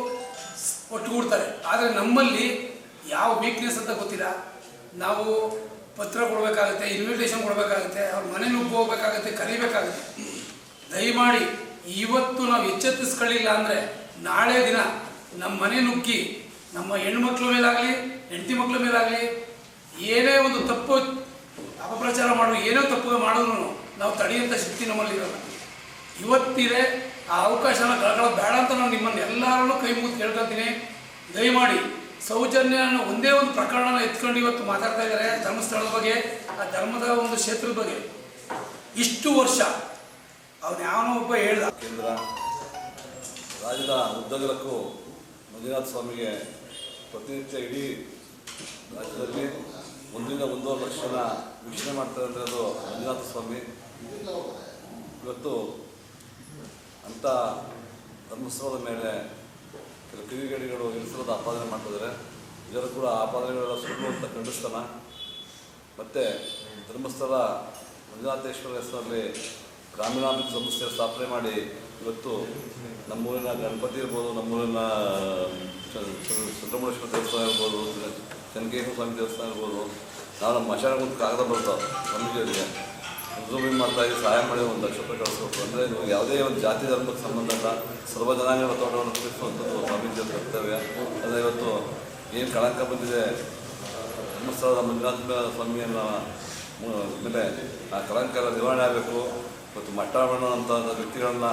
ಒಟ್ಟುಗೂಡ್ತಾರೆ. ಆದರೆ ನಮ್ಮಲ್ಲಿ ಯಾವ ವೀಕ್ನೆಸ್ ಅಂತ ಗೊತ್ತಿಲ್ಲ. ನಾವು ಪತ್ರ ಕೊಡಬೇಕಾಗುತ್ತೆ, ಇನ್ವಿಟೇಷನ್ ಕೊಡಬೇಕಾಗುತ್ತೆ, ಅವ್ರ ಮನೆ ನುಗ್ಗಿ ಹೋಗ್ಬೇಕಾಗುತ್ತೆ, ಕರಿಬೇಕಾಗುತ್ತೆ. ದಯಮಾಡಿ ಇವತ್ತು ನಾವು ಎಚ್ಚೆತ್ತಿಸ್ಕೊಳ್ಳಿಲ್ಲ ಅಂದರೆ ನಾಳೆ ದಿನ ನಮ್ಮ ಮನೆ ನುಗ್ಗಿ ನಮ್ಮ ಹೆಣ್ಮಕ್ಳ ಮೇಲಾಗಲಿ ಹೆಂಡತಿ ಮಕ್ಳ ಮೇಲಾಗಲಿ ಏನೇ ಒಂದು ತಪ್ಪು ಅಪಪ್ರಚಾರ ಮಾಡೋ ಏನೋ ತಪ್ಪು ಮಾಡಿದ್ರು ನಾವು ತಡೆಯುವಂಥ ಶಕ್ತಿ ನಮ್ಮಲ್ಲಿ ಇರೋಲ್ಲ. ಇವತ್ತಿದೆ ಆ ಅವಕಾಶನ ಕಳ್ಕೊಳ್ಳೋದು ಬೇಡ ಅಂತ ನಾನು ನಿಮ್ಮನ್ನು ಎಲ್ಲರನ್ನೂ ಕೈ ಮುಗಿದು ಕೇಳ್ಕೊಳ್ತೀನಿ. ದಯಮಾಡಿ ಸೌಜನ್ಯ ಒಂದೇ ಒಂದು ಪ್ರಕರಣನ ಎತ್ಕೊಂಡು ಇವತ್ತು ಮಾತಾಡ್ತಾ ಇದ್ದಾರೆ ಧರ್ಮಸ್ಥಳದ ಬಗ್ಗೆ, ಆ ಧರ್ಮದ ಒಂದು ಕ್ಷೇತ್ರದ ಬಗ್ಗೆ. ಇಷ್ಟು ವರ್ಷ ಅವನು ಯಾವನೋ ಒಬ್ಬ ಹೇಳ್ದ. ಕೇಂದ್ರ ರಾಜ್ಯದ ಉದ್ದಗಲಕ್ಕೂ ಮಂಜುನಾಥ ಸ್ವಾಮಿಗೆ ಪ್ರತಿನಿತ್ಯ ಇಡೀ ರಾಜ್ಯದಲ್ಲಿ 1-1.5 ಲಕ್ಷ ಜನ ವೀಕ್ಷಣೆ ಮಾಡ್ತಾರೆ ಅಂದರೆ ಅದು ಮಂಜುನಾಥ ಸ್ವಾಮಿ. ಇವತ್ತು ಅಂಥ ಧರ್ಮಸ್ಥಳದ ಮೇಲೆ ಕೆಲವು ಕಿಡಿಗೇಡಿಗಳು ಇರಿಸಲದ ಆಪಾದನೆ ಮಾಡ್ತಿದ್ದಾರೆ. ಇದರ ಕೂಡ ಆಪಾದನೆಗಳೆಲ್ಲ ಸುಳ್ಳು ಅಂತ ಖಂಡಿಸ್ತಾನ. ಮತ್ತು ಧರ್ಮಸ್ಥಳ ಮಂಜುನಾಥೇಶ್ವರ ಹೆಸರಲ್ಲಿ ಗ್ರಾಮೀಣಾಭಿವೃದ್ಧಿ ಸಂಸ್ಥೆ ಸ್ಥಾಪನೆ ಮಾಡಿ ಇವತ್ತು ನಮ್ಮೂರಿನ ಗಣಪತಿ ಇರ್ಬೋದು, ನಮ್ಮೂರಿನ ಚಂದ್ರಮೌಳೇಶ್ವರ ದೇವಸ್ಥಾನ ಇರ್ಬೋದು, ಚನ್ನಕೇಶ್ವರ ಸ್ವಾಮಿ ದೇವಸ್ಥಾನ ಇರ್ಬೋದು, ನಾವು ನಮ್ಮ ಮಶಾನಕ್ಕೆ ಕಾಗದ ಬರ್ತಾವೆ ಸ್ವಾಮೀಜಿಯವರಿಗೆ ಝೂಮಿಂಗ್ ಮಾಡ್ತಾಯಿದ್ದು ಸಹಾಯ ಮಾಡಿ 1 ಲಕ್ಷ ರೂಪಾಯಿ ಕಳಿಸ್ಬೇಕು. ಅಂದರೆ ಇದು ಯಾವುದೇ ಒಂದು ಜಾತಿ ಧರ್ಮಕ್ಕೆ ಸಂಬಂಧ ಇಲ್ಲ, ಸರ್ವ ಜನಾಂಗ ಒತ್ತಡವನ್ನು ಕುರಿಸುವಂಥದ್ದು ಸ್ವಾಮೀಜಿಯವರ ಕರ್ತವ್ಯ. ಅಂದರೆ ಇವತ್ತು ಏನು ಕಳಂಕ ಬಂದಿದೆ ಧರ್ಮಸ್ಥಳದ ಮಂಜುನಾಥ ಸ್ವಾಮಿಯನ್ನು ಮೇಲೆ ಆ ಕಳಂಕ ಎಲ್ಲ ನಿರ್ವಹಣೆ ಆಗಬೇಕು. ಇವತ್ತು ಮಟ್ಟ ಮಾಡುವಂಥ ವ್ಯಕ್ತಿಗಳನ್ನ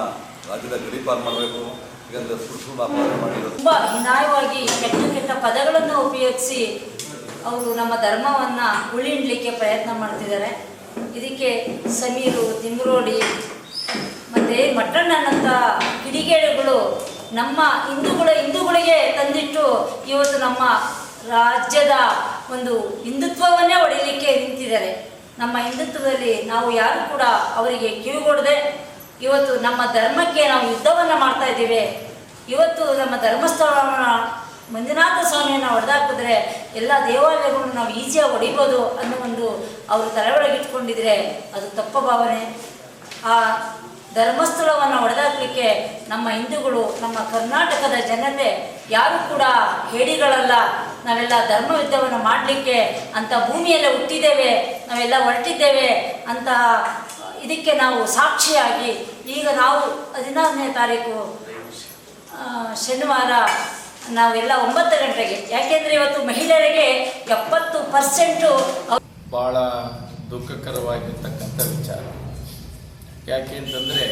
ರಾಜ್ಯದ ಗಡೀಪಾರು ಮಾಡಬೇಕು. ಈಗಂದ್ರೆ ಸುಳ್ಳು ಅಪಾರ ಮಾಡಿರೋದು ತುಂಬ ಹೀನಾಯವಾಗಿ ಕೆಟ್ಟ ಪದಗಳನ್ನು ಉಪಯೋಗಿಸಿ ಅವರು ನಮ್ಮ ಧರ್ಮವನ್ನು ಉಳಿಯಲಿಕ್ಕೆ ಪ್ರಯತ್ನ ಮಾಡ್ತಿದ್ದಾರೆ. ಇದಕ್ಕೆ ಸಮೀರು, ತಿಮ್ರೋಡಿ ಮತ್ತು ಮಟ್ಟಣ್ಣನಂಥ ಕಿಡಿಗೇಡಿಗಳು ನಮ್ಮ ಹಿಂದೂಗಳಿಗೆ ತಂದಿಟ್ಟು ಇವತ್ತು ನಮ್ಮ ರಾಜ್ಯದ ಒಂದು ಹಿಂದುತ್ವವನ್ನೇ ಹೊಡೆಯಲಿಕ್ಕೆ ನಿಂತಿದ್ದಾರೆ. ನಮ್ಮ ಹಿಂದುತ್ವದಲ್ಲಿ ನಾವು ಯಾರು ಕೂಡ ಅವರಿಗೆ ಕಿವಿಗೊಡದೆ ಇವತ್ತು ನಮ್ಮ ಧರ್ಮಕ್ಕೆ ನಾವು ಯುದ್ಧವನ್ನು ಮಾಡ್ತಾ ಇದ್ದೀವಿ. ಇವತ್ತು ನಮ್ಮ ಧರ್ಮಸ್ಥಳವನ್ನು ಮಂಜುನಾಥ ಸ್ವಾಮಿಯನ್ನು ಹೊಡೆದಾಕಿದ್ರೆ ಎಲ್ಲ ದೇವಾಲಯಗಳನ್ನು ನಾವು ಈಸಿಯಾಗಿ ಹೊಡಿಬೋದು ಅನ್ನೋ ಒಂದು ಅವರು ತಲೆಯೊಳಗಿಟ್ಕೊಂಡಿದ್ರೆ ಅದು ತಪ್ಪ ಭಾವನೆ. ಆ ಧರ್ಮಸ್ಥಳವನ್ನು ಹೊಡೆದಾಕಲಿಕ್ಕೆ ನಮ್ಮ ಹಿಂದೂಗಳು, ನಮ್ಮ ಕರ್ನಾಟಕದ ಜನತೆ ಯಾರು ಕೂಡ ಹೇಡಿಗಳಲ್ಲ. ನಾವೆಲ್ಲ ಧರ್ಮ ಯುದ್ಧವನ್ನು ಮಾಡಲಿಕ್ಕೆ ಅಂಥ ಭೂಮಿಯಲ್ಲೇ ಹುಟ್ಟಿದ್ದೇವೆ, ನಾವೆಲ್ಲ ಹೊರಟಿದ್ದೇವೆ ಅಂತ ಇದಕ್ಕೆ ನಾವು ಸಾಕ್ಷಿಯಾಗಿ ಈಗ ನಾವು 16ನೇ ತಾರೀಕು ಶನಿವಾರ ನಾವೆಲ್ಲ 9 ಗಂಟೆಗೆ, ಯಾಕೆಂದರೆ ಇವತ್ತು ಮಹಿಳೆಯರಿಗೆ 70% ಭಾಳ ದುಃಖಕರವಾಗಿರ್ತಕ್ಕಂಥ ವಿಚಾರ. ಯಾಕೆ ಅಂತಂದರೆ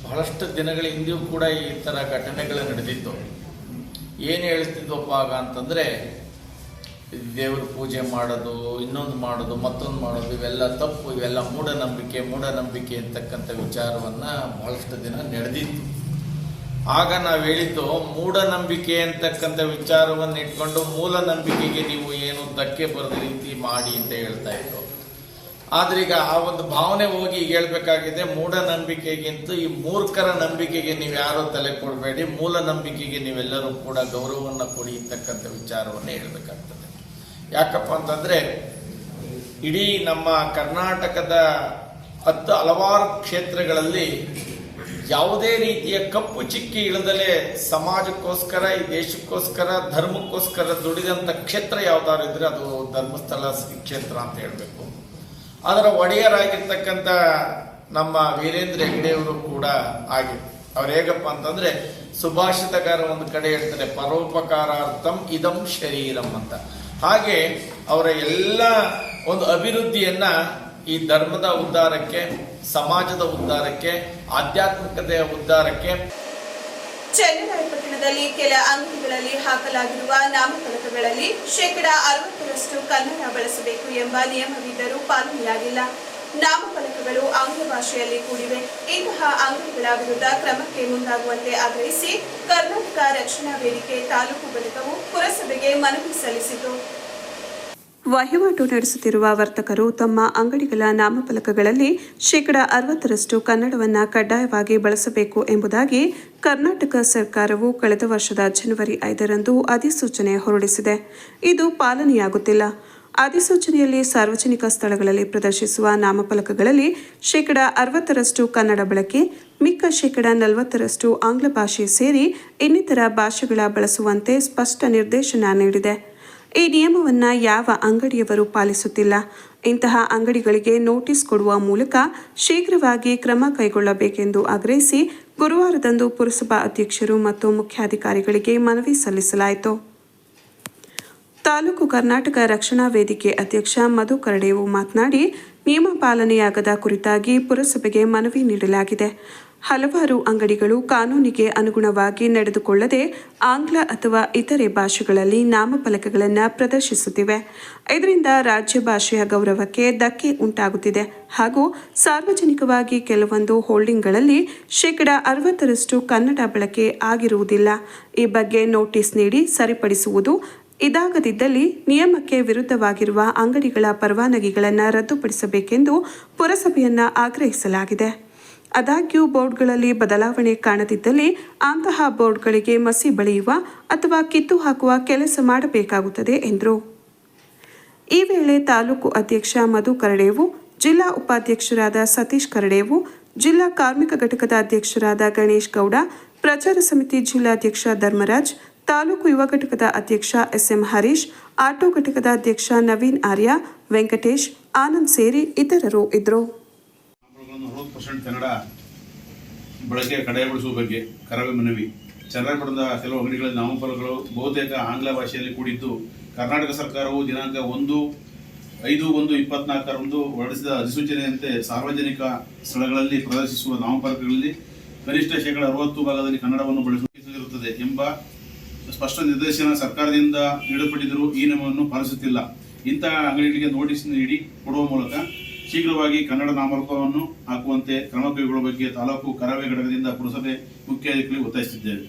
ಬಹಳಷ್ಟು ದಿನಗಳ ಹಿಂದೆಯೂ ಕೂಡ ಈ ಥರ ಘಟನೆಗಳು ನಡೆದಿತ್ತು. ಏನು ಹೇಳ್ತಿದ್ವಪ್ಪ ಆಗ ಅಂತಂದರೆ ದೇವ್ರ ಪೂಜೆ ಮಾಡೋದು, ಇನ್ನೊಂದು ಮಾಡೋದು, ಮತ್ತೊಂದು ಮಾಡೋದು, ಇವೆಲ್ಲ ತಪ್ಪು, ಇವೆಲ್ಲ ಮೂಢನಂಬಿಕೆ ಅಂತಕ್ಕಂಥ ವಿಚಾರವನ್ನು ಬಹಳಷ್ಟು ದಿನ ನಡೆದಿತ್ತು. ಆಗ ನಾವು ಹೇಳಿದ್ದು ಮೂಢನಂಬಿಕೆ ಅಂತಕ್ಕಂಥ ವಿಚಾರವನ್ನು ಇಟ್ಕೊಂಡು ಮೂಲ ನಂಬಿಕೆಗೆ ನೀವು ಏನು ಧಕ್ಕೆ ಬರದ ರೀತಿ ಮಾಡಿ ಅಂತ ಹೇಳ್ತಾ ಇತ್ತು. ಆದರೆ ಈಗ ಆ ಒಂದು ಭಾವನೆ ಹೋಗಿ ಈಗ ಹೇಳ್ಬೇಕಾಗಿದೆ, ಮೂಢನಂಬಿಕೆಗಿಂತ ಈ ಮೂರ್ಖರ ನಂಬಿಕೆಗೆ ನೀವು ಯಾರೂ ತಲೆ ಕೊಡಬೇಡಿ, ಮೂಲ ನಂಬಿಕೆಗೆ ನೀವೆಲ್ಲರೂ ಕೂಡ ಗೌರವವನ್ನು ಕೊಡಿ ಅಂತಕ್ಕಂಥ ವಿಚಾರವನ್ನು ಹೇಳಬೇಕಾಗ್ತದೆ. ಯಾಕಪ್ಪ ಅಂತಂದರೆ ಇಡೀ ನಮ್ಮ ಕರ್ನಾಟಕದ ಹಲವಾರು ಕ್ಷೇತ್ರಗಳಲ್ಲಿ ಯಾವುದೇ ರೀತಿಯ ಕಪ್ಪು ಚಿಕ್ಕಿ ಇಳದಲೇ ಸಮಾಜಕ್ಕೋಸ್ಕರ, ಈ ದೇಶಕ್ಕೋಸ್ಕರ, ಧರ್ಮಕ್ಕೋಸ್ಕರ ದುಡಿದಂಥ ಕ್ಷೇತ್ರ ಯಾವ್ದಾದ್ರು ಇದ್ರೆ ಅದು ಧರ್ಮಸ್ಥಳ ಕ್ಷೇತ್ರ ಅಂತ ಹೇಳಬೇಕು. ಅದರ ಒಡೆಯರಾಗಿರ್ತಕ್ಕಂಥ ನಮ್ಮ ವೀರೇಂದ್ರ ಹೆಗ್ಗಡೆಯವರು ಕೂಡ ಆಗಿ ಅವ್ರು ಹೇಗಪ್ಪ ಅಂತಂದರೆ ಸುಭಾಷಿತಗಾರ ಒಂದು ಕಡೆ ಹೇಳ್ತಾರೆ, ಪರೋಪಕಾರಾರ್ಥಂ ಇದಂ ಶರೀರಂ ಅಂತ. ಹಾಗೆ ಅವರ ಎಲ್ಲ ಒಂದು ಅಭಿವೃದ್ಧಿಯನ್ನು ಈ ಧರ್ಮದ ಉದ್ಧಾರಕ್ಕೆ, ಸಮಾಜದ ಉದ್ಧಾರಕ್ಕೆ, ಆಧ್ಯಾತ್ಮಿಕತೆಯ ಉದ್ಧಾರಕ್ಕೆ. ಚನ್ನರಾಯಪಟ್ಟಣದಲ್ಲಿ ಕೆಲ ಅಂಗಡಿಗಳಲ್ಲಿ ಹಾಕಲಾಗಿರುವ ನಾಮಫಲಕಗಳಲ್ಲಿ 60% ಕನ್ನಡ ಬಳಸಬೇಕು ಎಂಬ ನಿಯಮವಿದ್ದರೂ ಪಾಲನೆಯಾಗಿಲ್ಲ. ನಾಮಫಲಕಗಳು ಆಂಗ್ಲ ಭಾಷೆಯಲ್ಲಿ ಕೂಡಿವೆ. ಇಂತಹ ಅಂಗಡಿಗಳ ವಿರುದ್ಧ ಕ್ರಮಕ್ಕೆ ಮುಂದಾಗುವಂತೆ ಆಗ್ರಹಿಸಿ ಕರ್ನಾಟಕ ರಕ್ಷಣಾ ವೇದಿಕೆ ತಾಲೂಕು ಘಟಕವು ಪುರಸಭೆಗೆ ಮನವಿ ಸಲ್ಲಿಸಿತು. ವಹಿವಾಟು ನಡೆಸುತ್ತಿರುವ ವರ್ತಕರು ತಮ್ಮ ಅಂಗಡಿಗಳ ನಾಮಫಲಕಗಳಲ್ಲಿ 60% ಕನ್ನಡವನ್ನು ಕಡ್ಡಾಯವಾಗಿ ಬಳಸಬೇಕು ಎಂಬುದಾಗಿ ಕರ್ನಾಟಕ ಸರ್ಕಾರವು ಕಳೆದ ವರ್ಷದ ಜನವರಿ 5ರಂದು ಅಧಿಸೂಚನೆ ಹೊರಡಿಸಿದೆ. ಇದು ಪಾಲನೆಯಾಗುತ್ತಿಲ್ಲ. ಅಧಿಸೂಚನೆಯಲ್ಲಿ ಸಾರ್ವಜನಿಕ ಸ್ಥಳಗಳಲ್ಲಿ ಪ್ರದರ್ಶಿಸುವ ನಾಮಫಲಕಗಳಲ್ಲಿ 60% ಕನ್ನಡ ಬಳಕೆ, ಮಿಕ್ಕ 40% ಆಂಗ್ಲ ಭಾಷೆ ಸೇರಿ ಇನ್ನಿತರ ಭಾಷೆಗಳ ಬಳಸುವಂತೆ ಸ್ಪಷ್ಟ ನಿರ್ದೇಶನ ನೀಡಿದೆ. ಈ ನಿಯಮವನ್ನು ಯಾವ ಅಂಗಡಿಯವರು ಪಾಲಿಸುತ್ತಿಲ್ಲ. ಇಂತಹ ಅಂಗಡಿಗಳಿಗೆ ನೋಟಿಸ್ ಕೊಡುವ ಮೂಲಕ ಶೀಘ್ರವಾಗಿ ಕ್ರಮ ಕೈಗೊಳ್ಳಬೇಕೆಂದು ಆಗ್ರಹಿಸಿ ಗುರುವಾರದಂದು ಪುರಸಭಾ ಅಧ್ಯಕ್ಷರು ಮತ್ತು ಮುಖ್ಯಾಧಿಕಾರಿಗಳಿಗೆ ಮನವಿ ಸಲ್ಲಿಸಲಾಯಿತು. ತಾಲೂಕು ಕರ್ನಾಟಕ ರಕ್ಷಣಾ ವೇದಿಕೆ ಅಧ್ಯಕ್ಷ ಮಧು ಕರಡೇವು ಮಾತನಾಡಿ, ನಿಯಮ ಪಾಲನೆಯಾಗದ ಕುರಿತಾಗಿ ಪುರಸಭೆಗೆ ಮನವಿ ನೀಡಲಾಗಿದೆ. ಹಲವಾರು ಅಂಗಡಿಗಳು ಕಾನೂನಿಗೆ ಅನುಗುಣವಾಗಿ ನಡೆದುಕೊಳ್ಳದೆ ಆಂಗ್ಲ ಅಥವಾ ಇತರೆ ಭಾಷೆಗಳಲ್ಲಿ ನಾಮಫಲಕಗಳನ್ನು ಪ್ರದರ್ಶಿಸುತ್ತಿವೆ. ಇದರಿಂದ ರಾಜ್ಯ ಭಾಷೆಯ ಗೌರವಕ್ಕೆ ಧಕ್ಕೆ ಉಂಟಾಗುತ್ತಿದೆ ಹಾಗೂ ಸಾರ್ವಜನಿಕವಾಗಿ ಕೆಲವೊಂದು ಹೋಲ್ಡಿಂಗ್ಗಳಲ್ಲಿ 60% ಕನ್ನಡ ಬಳಕೆ ಆಗಿರುವುದಿಲ್ಲ. ಈ ಬಗ್ಗೆ ನೋಟಿಸ್ ನೀಡಿ ಸರಿಪಡಿಸುವುದು. ಇದಾಗದಿದ್ದಲ್ಲಿ ನಿಯಮಕ್ಕೆ ವಿರುದ್ಧವಾಗಿರುವ ಅಂಗಡಿಗಳ ಪರವಾನಗಿಗಳನ್ನು ರದ್ದುಪಡಿಸಬೇಕೆಂದು ಪುರಸಭೆಯನ್ನು ಆಗ್ರಹಿಸಲಾಗಿದೆ. ಆದಾಗ್ಯೂ ಬೋರ್ಡ್ಗಳಲ್ಲಿ ಬದಲಾವಣೆ ಕಾಣದಿದ್ದಲ್ಲಿ ಅಂತಹ ಬೋರ್ಡ್ಗಳಿಗೆ ಮಸಿ ಬಳಿಯುವ ಅಥವಾ ಕಿತ್ತು ಹಾಕುವ ಕೆಲಸ ಮಾಡಬೇಕಾಗುತ್ತದೆ ಎಂದರು. ಈ ವೇಳೆ ತಾಲೂಕು ಅಧ್ಯಕ್ಷ ಮಧು ಕರಡೇವು, ಜಿಲ್ಲಾ ಉಪಾಧ್ಯಕ್ಷರಾದ ಸತೀಶ್ ಕರಡೇವು, ಜಿಲ್ಲಾ ಕಾರ್ಮಿಕ ಘಟಕದ ಅಧ್ಯಕ್ಷರಾದ ಗಣೇಶ್ ಗೌಡ, ಪ್ರಚಾರ ಸಮಿತಿ ಜಿಲ್ಲಾಧ್ಯಕ್ಷ ಧರ್ಮರಾಜ್, ತಾಲೂಕು ಯುವ ಘಟಕದ ಅಧ್ಯಕ್ಷ SM ಹರೀಶ್, ಆಟೋ ಘಟಕದ ಅಧ್ಯಕ್ಷ ನವೀನ್ ಆರ್ಯ, ವೆಂಕಟೇಶ್, ಆನಂದ್ ಸೇರಿ ಇತರರು ಇದ್ದರು. 40% ಕನ್ನಡ ಬಳಕೆ ಕಡ್ಡಾಯಗೊಳಿಸುವ ಬಗ್ಗೆ ಕರವೇ ಮನವಿ. ಚನ್ನರಾಯಪಟ್ಟಣದ ಕೆಲವು ಅಂಗಡಿಗಳಲ್ಲಿ ನಾಮಫಲಕಗಳು ಬಹುತೇಕ ಆಂಗ್ಲ ಭಾಷೆಯಲ್ಲಿ ಕೂಡಿದ್ದು, ಕರ್ನಾಟಕ ಸರ್ಕಾರವು ದಿನಾಂಕ 1/5/2024 ಹೊರಡಿಸಿದ ಅಧಿಸೂಚನೆಯಂತೆ ಸಾರ್ವಜನಿಕ ಸ್ಥಳಗಳಲ್ಲಿ ಪ್ರದರ್ಶಿಸುವ ನಾಮಫಲಕಗಳಲ್ಲಿ ಕನಿಷ್ಠ 60% ಭಾಗದಲ್ಲಿ ಕನ್ನಡವನ್ನು ಬಳಸುತ್ತಿರುತ್ತದೆ ಎಂಬ ಸ್ಪಷ್ಟ ನಿರ್ದೇಶನ ಸರ್ಕಾರದಿಂದ ನೀಡಲ್ಪಟ್ಟಿದ್ದರೂ ಈ ನಿಯಮವನ್ನು ಪಾಲಿಸುತ್ತಿಲ್ಲ. ಇಂತಹ ಅಂಗಡಿಗಳಿಗೆ ನೋಟಿಸ್ ನೀಡಿ ಕೊಡುವ ಮೂಲಕ ಶೀಘ್ರವಾಗಿ ಕನ್ನಡ ನಾಮಫಲಕವನ್ನು ಹಾಕುವಂತೆ ಕ್ರಮ ಕೈಗೊಳ್ಳುವ ಬಗ್ಗೆ ತಾಲೂಕು ಕರವೇ ಘಟಕದಿಂದ ಪುರಸಭೆ ಮುಖ್ಯಾಧಿಕಾರಿ ಒತ್ತಾಯಿಸಿದ್ದೇವೆ.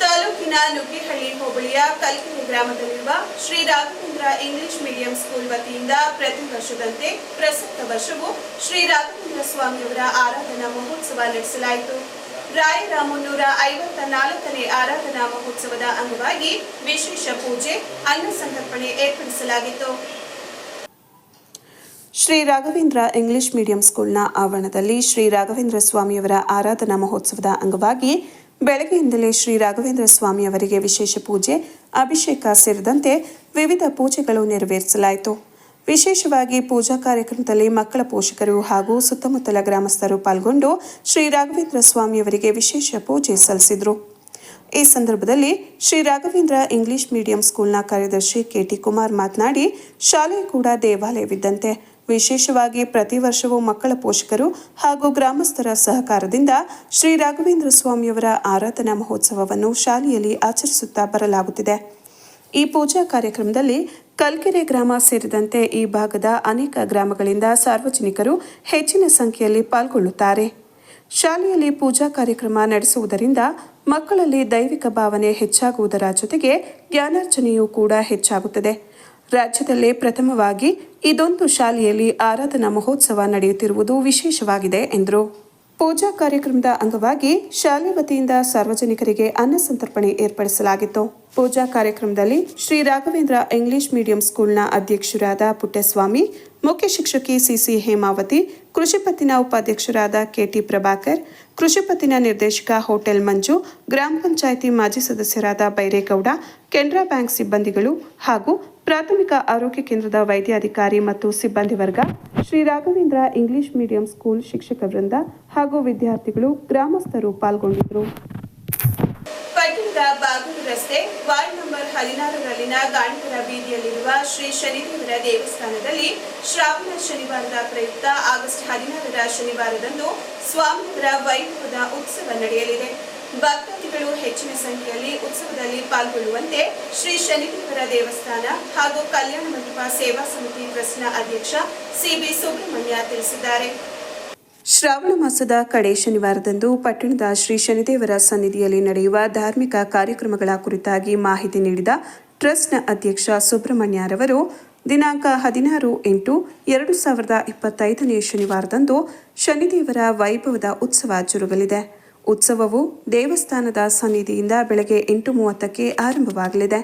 ತಾಲೂಕಿನ ನುಗ್ಗೇಹಳ್ಳಿ ಹೋಬಳಿಯ ಕಲ್ಕೆರೆ ಗ್ರಾಮದಲ್ಲಿರುವ Shri Raghavendra English medium school ವತಿಯಿಂದ ಪ್ರತಿ ವರ್ಷದಂತೆ ಪ್ರಸಕ್ತ ವರ್ಷವೂ ಶ್ರೀ ರಾಘವೇಂದ್ರ ಸ್ವಾಮಿಯವರ ಆರಾಧನಾ ಮಹೋತ್ಸವ ನಡೆಸಲಾಯಿತು. ರಾಯರ 354ನೇ ಆರಾಧನಾ ಮಹೋತ್ಸವದ ಅಂಗವಾಗಿ ವಿಶೇಷ ಪೂಜೆ, ಅನ್ನ ಸಂತರ್ಪಣೆ ಏರ್ಪಡಿಸಲಾಗಿತ್ತು. ಶ್ರೀ ರಾಘವೇಂದ್ರ ಇಂಗ್ಲಿಷ್ ಮೀಡಿಯಂ ಸ್ಕೂಲ್ನ ಆವರಣದಲ್ಲಿ ಶ್ರೀ ರಾಘವೇಂದ್ರ ಸ್ವಾಮಿಯವರ ಆರಾಧನಾ ಮಹೋತ್ಸವದ ಅಂಗವಾಗಿ ಬೆಳಗ್ಗೆಯಿಂದಲೇ ಶ್ರೀ ರಾಘವೇಂದ್ರ ಸ್ವಾಮಿಯವರಿಗೆ ವಿಶೇಷ ಪೂಜೆ, ಅಭಿಷೇಕ ಸೇರಿದಂತೆ ವಿವಿಧ ಪೂಜೆಗಳು ನೆರವೇರಿಸಲಾಯಿತು. ವಿಶೇಷವಾಗಿ ಪೂಜಾ ಕಾರ್ಯಕ್ರಮದಲ್ಲಿ ಮಕ್ಕಳ ಪೋಷಕರು ಹಾಗೂ ಸುತ್ತಮುತ್ತಲ ಗ್ರಾಮಸ್ಥರು ಪಾಲ್ಗೊಂಡು ಶ್ರೀ ರಾಘವೇಂದ್ರ ಸ್ವಾಮಿಯವರಿಗೆ ವಿಶೇಷ ಪೂಜೆ ಸಲ್ಲಿಸಿದರು. ಈ ಸಂದರ್ಭದಲ್ಲಿ ಶ್ರೀ ರಾಘವೇಂದ್ರ ಇಂಗ್ಲಿಷ್ ಮೀಡಿಯಂ ಸ್ಕೂಲ್ನ ಕಾರ್ಯದರ್ಶಿ ಕೆಟಿ ಕುಮಾರ್ ಮಾತನಾಡಿ, ಶಾಲೆಯೂ ಕೂಡ ದೇವಾಲಯವಿದ್ದಂತೆ ವಿಶೇಷವಾಗಿ ಪ್ರತಿ ವರ್ಷವೂ ಮಕ್ಕಳ ಪೋಷಕರು ಹಾಗೂ ಗ್ರಾಮಸ್ಥರ ಸಹಕಾರದಿಂದ ಶ್ರೀ ರಾಘವೇಂದ್ರ ಸ್ವಾಮಿಯವರ ಆರಾಧನಾ ಮಹೋತ್ಸವವನ್ನು ಶಾಲೆಯಲ್ಲಿ ಆಚರಿಸುತ್ತಾ ಬರಲಾಗುತ್ತಿದೆ. ಈ ಪೂಜಾ ಕಾರ್ಯಕ್ರಮದಲ್ಲಿ ಕಲ್ಕೆರೆ ಗ್ರಾಮ ಸೇರಿದಂತೆ ಈ ಭಾಗದ ಅನೇಕ ಗ್ರಾಮಗಳಿಂದ ಸಾರ್ವಜನಿಕರು ಹೆಚ್ಚಿನ ಸಂಖ್ಯೆಯಲ್ಲಿ ಪಾಲ್ಗೊಳ್ಳುತ್ತಾರೆ. ಶಾಲೆಯಲ್ಲಿ ಪೂಜಾ ಕಾರ್ಯಕ್ರಮ ನಡೆಸುವುದರಿಂದ ಮಕ್ಕಳಲ್ಲಿ ದೈವಿಕ ಭಾವನೆ ಹೆಚ್ಚಾಗುವುದರ ಜೊತೆಗೆ ಜ್ಞಾನಾರ್ಜನೆಯೂ ಕೂಡ ಹೆಚ್ಚಾಗುತ್ತದೆ. ರಾಜ್ಯದಲ್ಲೇ ಪ್ರಥಮವಾಗಿ ಇದೊಂದು ಶಾಲೆಯಲ್ಲಿ ಆರಾಧನಾ ಮಹೋತ್ಸವ ನಡೆಯುತ್ತಿರುವುದು ವಿಶೇಷವಾಗಿದೆ ಎಂದರು. ಪೂಜಾ ಕಾರ್ಯಕ್ರಮದ ಅಂಗವಾಗಿ ಶಾಲೆ ವತಿಯಿಂದ ಸಾರ್ವಜನಿಕರಿಗೆ ಅನ್ನ ಸಂತರ್ಪಣೆ ಏರ್ಪಡಿಸಲಾಗಿತ್ತು. ಪೂಜಾ ಕಾರ್ಯಕ್ರಮದಲ್ಲಿ ಶ್ರೀ ರಾಘವೇಂದ್ರ ಇಂಗ್ಲಿಷ್ ಮೀಡಿಯಂ ಸ್ಕೂಲ್ನ ಅಧ್ಯಕ್ಷರಾದ ಪುಟ್ಟಸ್ವಾಮಿ, ಮುಖ್ಯ ಶಿಕ್ಷಕಿ ಸಿಸಿ ಹೇಮಾವತಿ, ಕೃಷಿಪತ್ತಿನ ಉಪಾಧ್ಯಕ್ಷರಾದ ಕೆಟಿ ಪ್ರಭಾಕರ್, ಕೃಷಿಪತ್ತಿನ ನಿರ್ದೇಶಕ ಹೋಟೆಲ್ ಮಂಜು, ಗ್ರಾಮ ಪಂಚಾಯಿತಿ ಮಾಜಿ ಸದಸ್ಯರಾದ ಬೈರೇಗೌಡ, ಕೆನರಾ ಬ್ಯಾಂಕ್ ಸಿಬ್ಬಂದಿಗಳು ಹಾಗೂ ಪ್ರಾಥಮಿಕ ಆರೋಗ್ಯ ಕೇಂದ್ರದ ವೈದ್ಯಾಧಿಕಾರಿ ಮತ್ತು ಸಿಬ್ಬಂದಿ ವರ್ಗ, Shri Raghavendra English medium school ಶಿಕ್ಷಕ ವೃಂದ ಹಾಗೂ ವಿದ್ಯಾರ್ಥಿಗಳು, ಗ್ರಾಮಸ್ಥರು ಪಾಲ್ಗೊಂಡಿದ್ದರು. ಪಟ್ಟಣದ ಬಾಗೂರು ರಸ್ತೆ ವಾರ್ಡ್ ನಂಬರ್ 16ರಲ್ಲಿನ ಗಾಣಿಗರ ಬೀದಿಯಲ್ಲಿರುವ ಶ್ರೀ ಶನಿದೇವರ ದೇವಸ್ಥಾನದಲ್ಲಿ ಶ್ರಾವಣ ಶನಿವಾರದ ಪ್ರಯುಕ್ತ ಆಗಸ್ಟ್ 16ರ ಶನಿವಾರದಂದು ಸ್ವಾಮಿಯವರ ವೈಭವದ ಉತ್ಸವ ನಡೆಯಲಿದೆ. ಭಕ್ತಾದಿಗಳು ಹೆಚ್ಚಿನ ಸಂಖ್ಯೆಯಲ್ಲಿ ಉತ್ಸವದಲ್ಲಿ ಪಾಲ್ಗೊಳ್ಳುವಂತೆ ಶ್ರೀ ಶನಿದೇವರ ದೇವಸ್ಥಾನ ಹಾಗೂ ಕಲ್ಯಾಣ ಮಂಟಪ ಸೇವಾ ಸಮಿತಿ ಟ್ರಸ್ಟ್ನ ಅಧ್ಯಕ್ಷ ಸಿಬಿ ಸುಬ್ರಹ್ಮಣ್ಯ ತಿಳಿಸಿದ್ದಾರೆ. ಶ್ರಾವಣ ಮಾಸದ ಕಡೆ ಶನಿವಾರದಂದು ಪಟ್ಟಣದ ಶ್ರೀ ಶನಿದೇವರ ಸನ್ನಿಧಿಯಲ್ಲಿ ನಡೆಯುವ ಧಾರ್ಮಿಕ ಕಾರ್ಯಕ್ರಮಗಳ ಕುರಿತಾಗಿ ಮಾಹಿತಿ ನೀಡಿದ ಟ್ರಸ್ಟ್ನ ಅಧ್ಯಕ್ಷ ಸುಬ್ರಹ್ಮಣ್ಯರವರು ದಿನಾಂಕ 16/8/2025 ಶನಿವಾರದಂದು ಶನಿದೇವರ ವೈಭವದ ಉತ್ಸವ ಜರುಗಲಿದೆ. ಉತ್ಸವವು ದೇವಸ್ಥಾನದ ಸನ್ನಿಧಿಯಿಂದ ಬೆಳಗ್ಗೆ 8:30ಕ್ಕೆ ಆರಂಭವಾಗಲಿದೆ.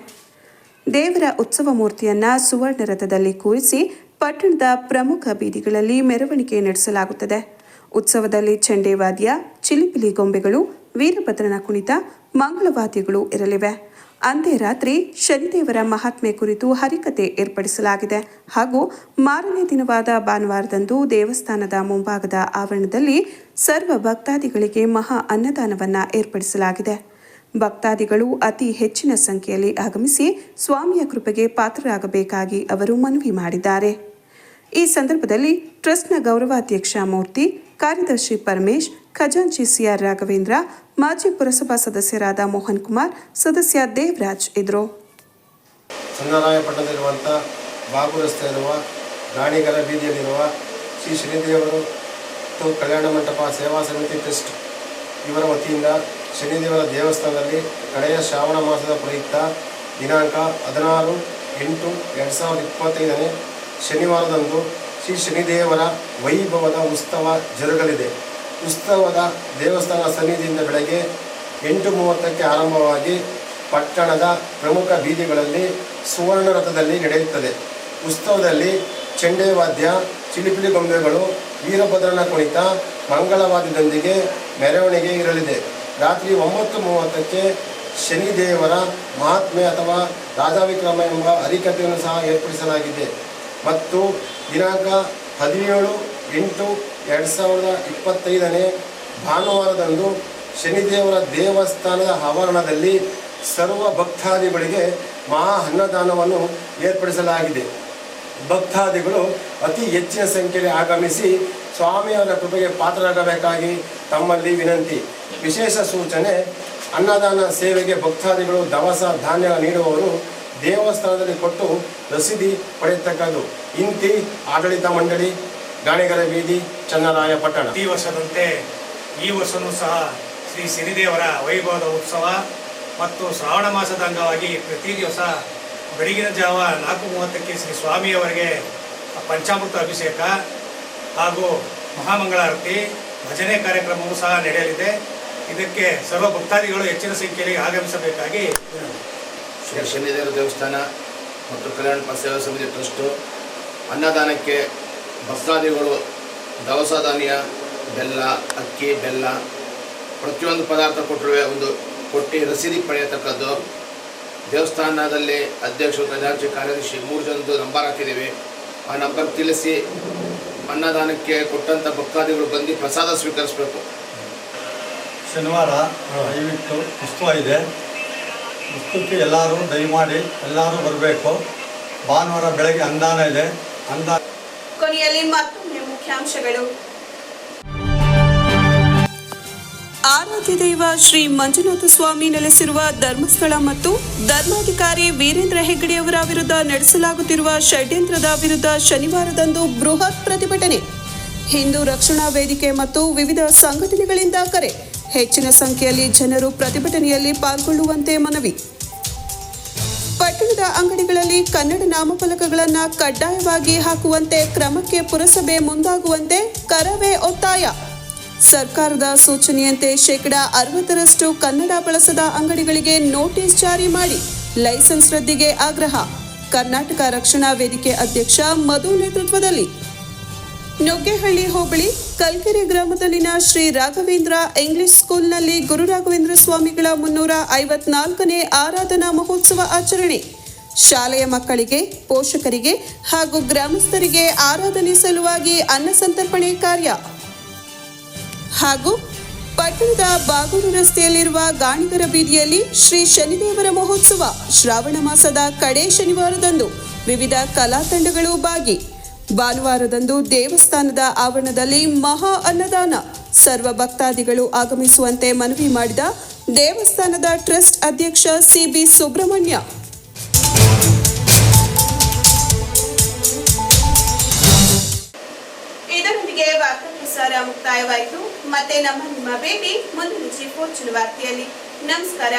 ದೇವರ ಉತ್ಸವ ಮೂರ್ತಿಯನ್ನು ಸುವರ್ಣ ರಥದಲ್ಲಿ ಕೂರಿಸಿ ಪಟ್ಟಣದ ಪ್ರಮುಖ ಬೀದಿಗಳಲ್ಲಿ ಮೆರವಣಿಗೆ ನಡೆಸಲಾಗುತ್ತದೆ. ಉತ್ಸವದಲ್ಲಿ ಚೆಂಡೆವಾದ್ಯ, ಚಿಲಿಪಿಲಿ ಗೊಂಬೆಗಳು, ವೀರಭದ್ರನ ಕುಣಿತ, ಮಂಗಳವಾದ್ಯಗಳು ಇರಲಿವೆ. ಅಂದೇ ರಾತ್ರಿ ಶನಿದೇವರ ಮಹಾತ್ಮೆ ಕುರಿತು ಹರಿಕತೆ ಏರ್ಪಡಿಸಲಾಗಿದೆ ಹಾಗೂ ಮಾರನೇ ದಿನವಾದ ಭಾನುವಾರದಂದು ದೇವಸ್ಥಾನದ ಮುಂಭಾಗದ ಆವರಣದಲ್ಲಿ ಸರ್ವ ಭಕ್ತಾದಿಗಳಿಗೆ ಮಹಾ ಅನ್ನದಾನವನ್ನು ಏರ್ಪಡಿಸಲಾಗಿದೆ. ಭಕ್ತಾದಿಗಳು ಅತಿ ಹೆಚ್ಚಿನ ಸಂಖ್ಯೆಯಲ್ಲಿ ಆಗಮಿಸಿ ಸ್ವಾಮಿಯ ಕೃಪೆಗೆ ಪಾತ್ರರಾಗಬೇಕಾಗಿ ಅವರು ಮನವಿ ಮಾಡಿದ್ದಾರೆ. ಈ ಸಂದರ್ಭದಲ್ಲಿ ಟ್ರಸ್ಟ್ನ ಗೌರವಾಧ್ಯಕ್ಷ ಮೂರ್ತಿ, ಕಾರ್ಯದರ್ಶಿ ಪರಮೇಶ್, ಖಜಾಂಚಿ ಸಿಆರ್ ರಾಘವೇಂದ್ರ, ಮಾಜಿ ಪುರಸಭಾ ಸದಸ್ಯರಾದ ಮೋಹನ್ ಕುಮಾರ್, ಸದಸ್ಯ ದೇವರಾಜ್ ಇದ್ದರು. ಚನ್ನರಾಯಪಟ್ಟಣದಲ್ಲಿರುವಂಥ ಬಾಗೂರು ರಸ್ತೆಯಲ್ಲಿರುವ ಗಾಣಿಗರ ಬೀದಿಯಲ್ಲಿರುವ ಶ್ರೀ ಶನಿದೇವರು ಮತ್ತು ಕಲ್ಯಾಣ ಮಂಟಪ ಸೇವಾ ಸಮಿತಿ ಟ್ರಸ್ಟ್ ಇವರ ವತಿಯಿಂದ ಶನಿದೇವರ ದೇವಸ್ಥಾನದಲ್ಲಿ ಕಡೆಯ ಶ್ರಾವಣ ಮಾಸದ ಪ್ರಯುಕ್ತ ದಿನಾಂಕ 16/8/2025 ಶನಿವಾರದಂದು ಶ್ರೀ ಶನಿದೇವರ ವೈಭವದ ಉತ್ಸವ ಜರುಗಲಿದೆ. ಉತ್ಸವದ ದೇವಸ್ಥಾನ ಸನ್ನಿಧಿಯಿಂದ ಬೆಳಗ್ಗೆ 8:30ಕ್ಕೆ ಆರಂಭವಾಗಿ ಪಟ್ಟಣದ ಪ್ರಮುಖ ಬೀದಿಗಳಲ್ಲಿ ಸುವರ್ಣ ರಥದಲ್ಲಿ ನಡೆಯುತ್ತದೆ. ಉತ್ಸವದಲ್ಲಿ ಚೆಂಡೆ ವಾದ್ಯ, ಚಿಲಿಪಿಲಿ ಗೊಂಬೆಗಳು, ವೀರಭದ್ರನ ಕುಣಿತ, ಮಂಗಳವಾದ್ಯದೊಂದಿಗೆ ಮೆರವಣಿಗೆ ಇರಲಿದೆ. ರಾತ್ರಿ 9:30ಕ್ಕೆ ಶನಿದೇವರ ಮಹಾತ್ಮೆ ಅಥವಾ ರಾಜವಿಕ್ರಮ ಎಂಬ ಹರಿಕಥೆಯನ್ನು ಸಹ ಏರ್ಪಡಿಸಲಾಗಿದೆ. ಮತ್ತು ದಿನಾಂಕ 17/8/2025 ಭಾನುವಾರದಂದು ಶನಿದೇವರ ದೇವಸ್ಥಾನದ ಆವರಣದಲ್ಲಿ ಸರ್ವ ಭಕ್ತಾದಿಗಳಿಗೆ ಮಹಾ ಅನ್ನದಾನವನ್ನು ಏರ್ಪಡಿಸಲಾಗಿದೆ. ಭಕ್ತಾದಿಗಳು ಅತಿ ಹೆಚ್ಚಿನ ಸಂಖ್ಯೆಯಲ್ಲಿ ಆಗಮಿಸಿ ಸ್ವಾಮಿಯವರ ಕೃಪೆಗೆ ಪಾತ್ರರಾಗಬೇಕಾಗಿ ತಮ್ಮಲ್ಲಿ ವಿನಂತಿ. ವಿಶೇಷ ಸೂಚನೆ: ಅನ್ನದಾನ ಸೇವೆಗೆ ಭಕ್ತಾದಿಗಳು ದವಸ ಧಾನ್ಯ ನೀಡುವವರು ದೇವಸ್ಥಾನದಲ್ಲಿ ಕೊಟ್ಟು ರಸೀದಿ ಪಡೆಯತಕ್ಕದ್ದು. ಇಂತಿ ಆಡಳಿತ ಮಂಡಳಿ, ಗಾಣಿಗರ ಬೀದಿ, ಚನ್ನರಾಯಪಟ್ಟಣ. ಈ ವರ್ಷದಂತೆ ಈ ವರ್ಷವೂ ಸಹ ಶ್ರೀ ಶನಿದೇವರ ವೈಭವದ ಉತ್ಸವ ಮತ್ತು ಶ್ರಾವಣ ಮಾಸದ ಅಂಗವಾಗಿ ಪ್ರತಿ ದಿವಸ ಬೆಳಗಿನ ಜಾವ 4:30ಕ್ಕೆ ಶ್ರೀ ಸ್ವಾಮಿಯವರಿಗೆ ಪಂಚಾಮೃತ ಅಭಿಷೇಕ ಹಾಗೂ ಮಹಾಮಂಗಳಾರತಿ ಭಜನೆ ಕಾರ್ಯಕ್ರಮವೂ ಸಹ ನಡೆಯಲಿದೆ. ಇದಕ್ಕೆ ಸರ್ವ ಭಕ್ತಾದಿಗಳು ಹೆಚ್ಚಿನ ಸಂಖ್ಯೆಯಲ್ಲಿ ಆಗಮಿಸಬೇಕಾಗಿ ಶ್ರೀ ಶನಿದೇವರ ದೇವಸ್ಥಾನ ಮತ್ತು ಕಲ್ಯಾಣ ಸೇವಾ ಸಮಿತಿ ಟ್ರಸ್ಟು ಅನ್ನದಾನಕ್ಕೆ ಭಕ್ತಾದಿಗಳು ದವಸ ಧಾನ್ಯ, ಬೆಲ್ಲ, ಅಕ್ಕಿ, ಬೆಲ್ಲ ಪ್ರತಿಯೊಂದು ಪದಾರ್ಥ ಕೊಟ್ಟರು ಒಂದು ಕೊಟ್ಟು ರಸೀದಿ ಪಡೆಯತಕ್ಕದ್ದು. ದೇವಸ್ಥಾನದಲ್ಲಿ ಅಧ್ಯಕ್ಷರು, ಖಜಾಂಚಿ, ಕಾರ್ಯದರ್ಶಿ 3 ಜನದ್ದು ನಂಬರ್ ಹಾಕಿದ್ದೀವಿ. ಆ ನಂಬರ್ ತಿಳಿಸಿ ಅನ್ನದಾನಕ್ಕೆ ಕೊಟ್ಟಂಥ ಭಕ್ತಾದಿಗಳು ಬಂದು ಪ್ರಸಾದ ಸ್ವೀಕರಿಸಬೇಕು. ಶನಿವಾರ ದಯವಿಟ್ಟು ಉತ್ಸವ ಇದೆ. ಉತ್ಸವಕ್ಕೆ ಎಲ್ಲರೂ ದಯಮಾಡಿ ಎಲ್ಲರೂ ಬರಬೇಕು. ಭಾನುವಾರ ಬೆಳಗ್ಗೆ ಅನ್ನದಾನ ಇದೆ. ಕೊನೆಯಲ್ಲಿ ಮತ್ತೊಮ್ಮೆ ಮುಖ್ಯಾಂಶಗಳು. ಆರಾಧ್ಯ ದೈವ ಶ್ರೀ ಮಂಜುನಾಥ ಸ್ವಾಮಿ ನೆಲೆಸಿರುವ ಧರ್ಮಸ್ಥಳ ಮತ್ತು ಧರ್ಮಾಧಿಕಾರಿ ವೀರೇಂದ್ರ ಹೆಗ್ಗಡೆಯವರ ವಿರುದ್ಧ ನಡೆಸಲಾಗುತ್ತಿರುವ ಷಡ್ಯಂತ್ರದ ವಿರುದ್ಧ ಶನಿವಾರದಂದು ಬೃಹತ್ ಪ್ರತಿಭಟನೆ. ಹಿಂದೂ ರಕ್ಷಣಾ ವೇದಿಕೆ ಮತ್ತು ವಿವಿಧ ಸಂಘಟನೆಗಳಿಂದ ಕರೆ. ಹೆಚ್ಚಿನ ಸಂಖ್ಯೆಯಲ್ಲಿ ಜನರು ಪ್ರತಿಭಟನೆಯಲ್ಲಿ ಪಾಲ್ಗೊಳ್ಳುವಂತೆ ಮನವಿ. ಪಟ್ಟಣದ ಅಂಗಡಿಗಳಲ್ಲಿ ಕನ್ನಡ ನಾಮಫಲಕಗಳನ್ನು ಕಡ್ಡಾಯವಾಗಿ ಹಾಕುವಂತೆ ಕ್ರಮಕ್ಕೆ ಪುರಸಭೆ ಮುಂದಾಗುವಂತೆ ಕರವೇ ಒತ್ತಾಯ. ಸರ್ಕಾರದ ಸೂಚನೆಯಂತೆ 60% ಕನ್ನಡ ಬಳಸದ ಅಂಗಡಿಗಳಿಗೆ ನೋಟಿಸ್ ಜಾರಿ ಮಾಡಿ ಲೈಸೆನ್ಸ್ ರದ್ದಿಗೆ ಆಗ್ರಹ. ಕರ್ನಾಟಕ ರಕ್ಷಣಾ ವೇದಿಕೆ ಅಧ್ಯಕ್ಷ ಮಧು ನೇತೃತ್ವದಲ್ಲಿ. ನುಗ್ಗೇಹಳ್ಳಿ ಹೋಬಳಿ ಕಲ್ಕೆರೆ ಗ್ರಾಮದಲ್ಲಿನ ಶ್ರೀ ರಾಘವೇಂದ್ರ ಇಂಗ್ಲಿಷ್ ಸ್ಕೂಲ್ನಲ್ಲಿ ಗುರು ರಾಘವೇಂದ್ರ ಸ್ವಾಮಿಗಳ 354ನೇ ಆರಾಧನಾ ಮಹೋತ್ಸವ ಆಚರಣೆ. ಶಾಲೆಯ ಮಕ್ಕಳಿಗೆ, ಪೋಷಕರಿಗೆ ಹಾಗೂ ಗ್ರಾಮಸ್ಥರಿಗೆ ಆರಾಧನೆ ಸಲುವಾಗಿ ಅನ್ನ ಸಂತರ್ಪಣೆ ಕಾರ್ಯ. ಹಾಗೂ ಪಟ್ಟಣದ ಬಾಗೂರು ರಸ್ತೆಯಲ್ಲಿರುವ ಗಾಣಿಗರ ಬೀದಿಯಲ್ಲಿ ಶ್ರೀ ಶನಿದೇವರ ಮಹೋತ್ಸವ ಶ್ರಾವಣ ಮಾಸದ ಕಡೇ ಶನಿವಾರದಂದು ವಿವಿಧ ಕಲಾ ತಂಡಗಳು ಭಾಗಿ. ಭಾನುವಾರದಂದು ದೇವಸ್ಥಾನದ ಆವರಣದಲ್ಲಿ ಮಹಾ ಅನ್ನದಾನ. ಸರ್ವ ಭಕ್ತಾದಿಗಳು ಆಗಮಿಸುವಂತೆ ಮನವಿ ಮಾಡಿದ ದೇವಸ್ಥಾನದ ಟ್ರಸ್ಟ್ ಅಧ್ಯಕ್ಷ ಸಿಬಿ ಸುಬ್ರಹ್ಮಣ್ಯ. ಇದರೊಂದಿಗೆ ವಾರ್ತಾ ಪ್ರಸಾರ ಮುಕ್ತಾಯವಾಯಿತು. ಮತ್ತೆ ನಿಮ್ಮ ಭೇಟಿ ಮುಂದಿನ ಜಿ4 ವಾರ್ತೆಯಲ್ಲಿ. ನಮಸ್ಕಾರ.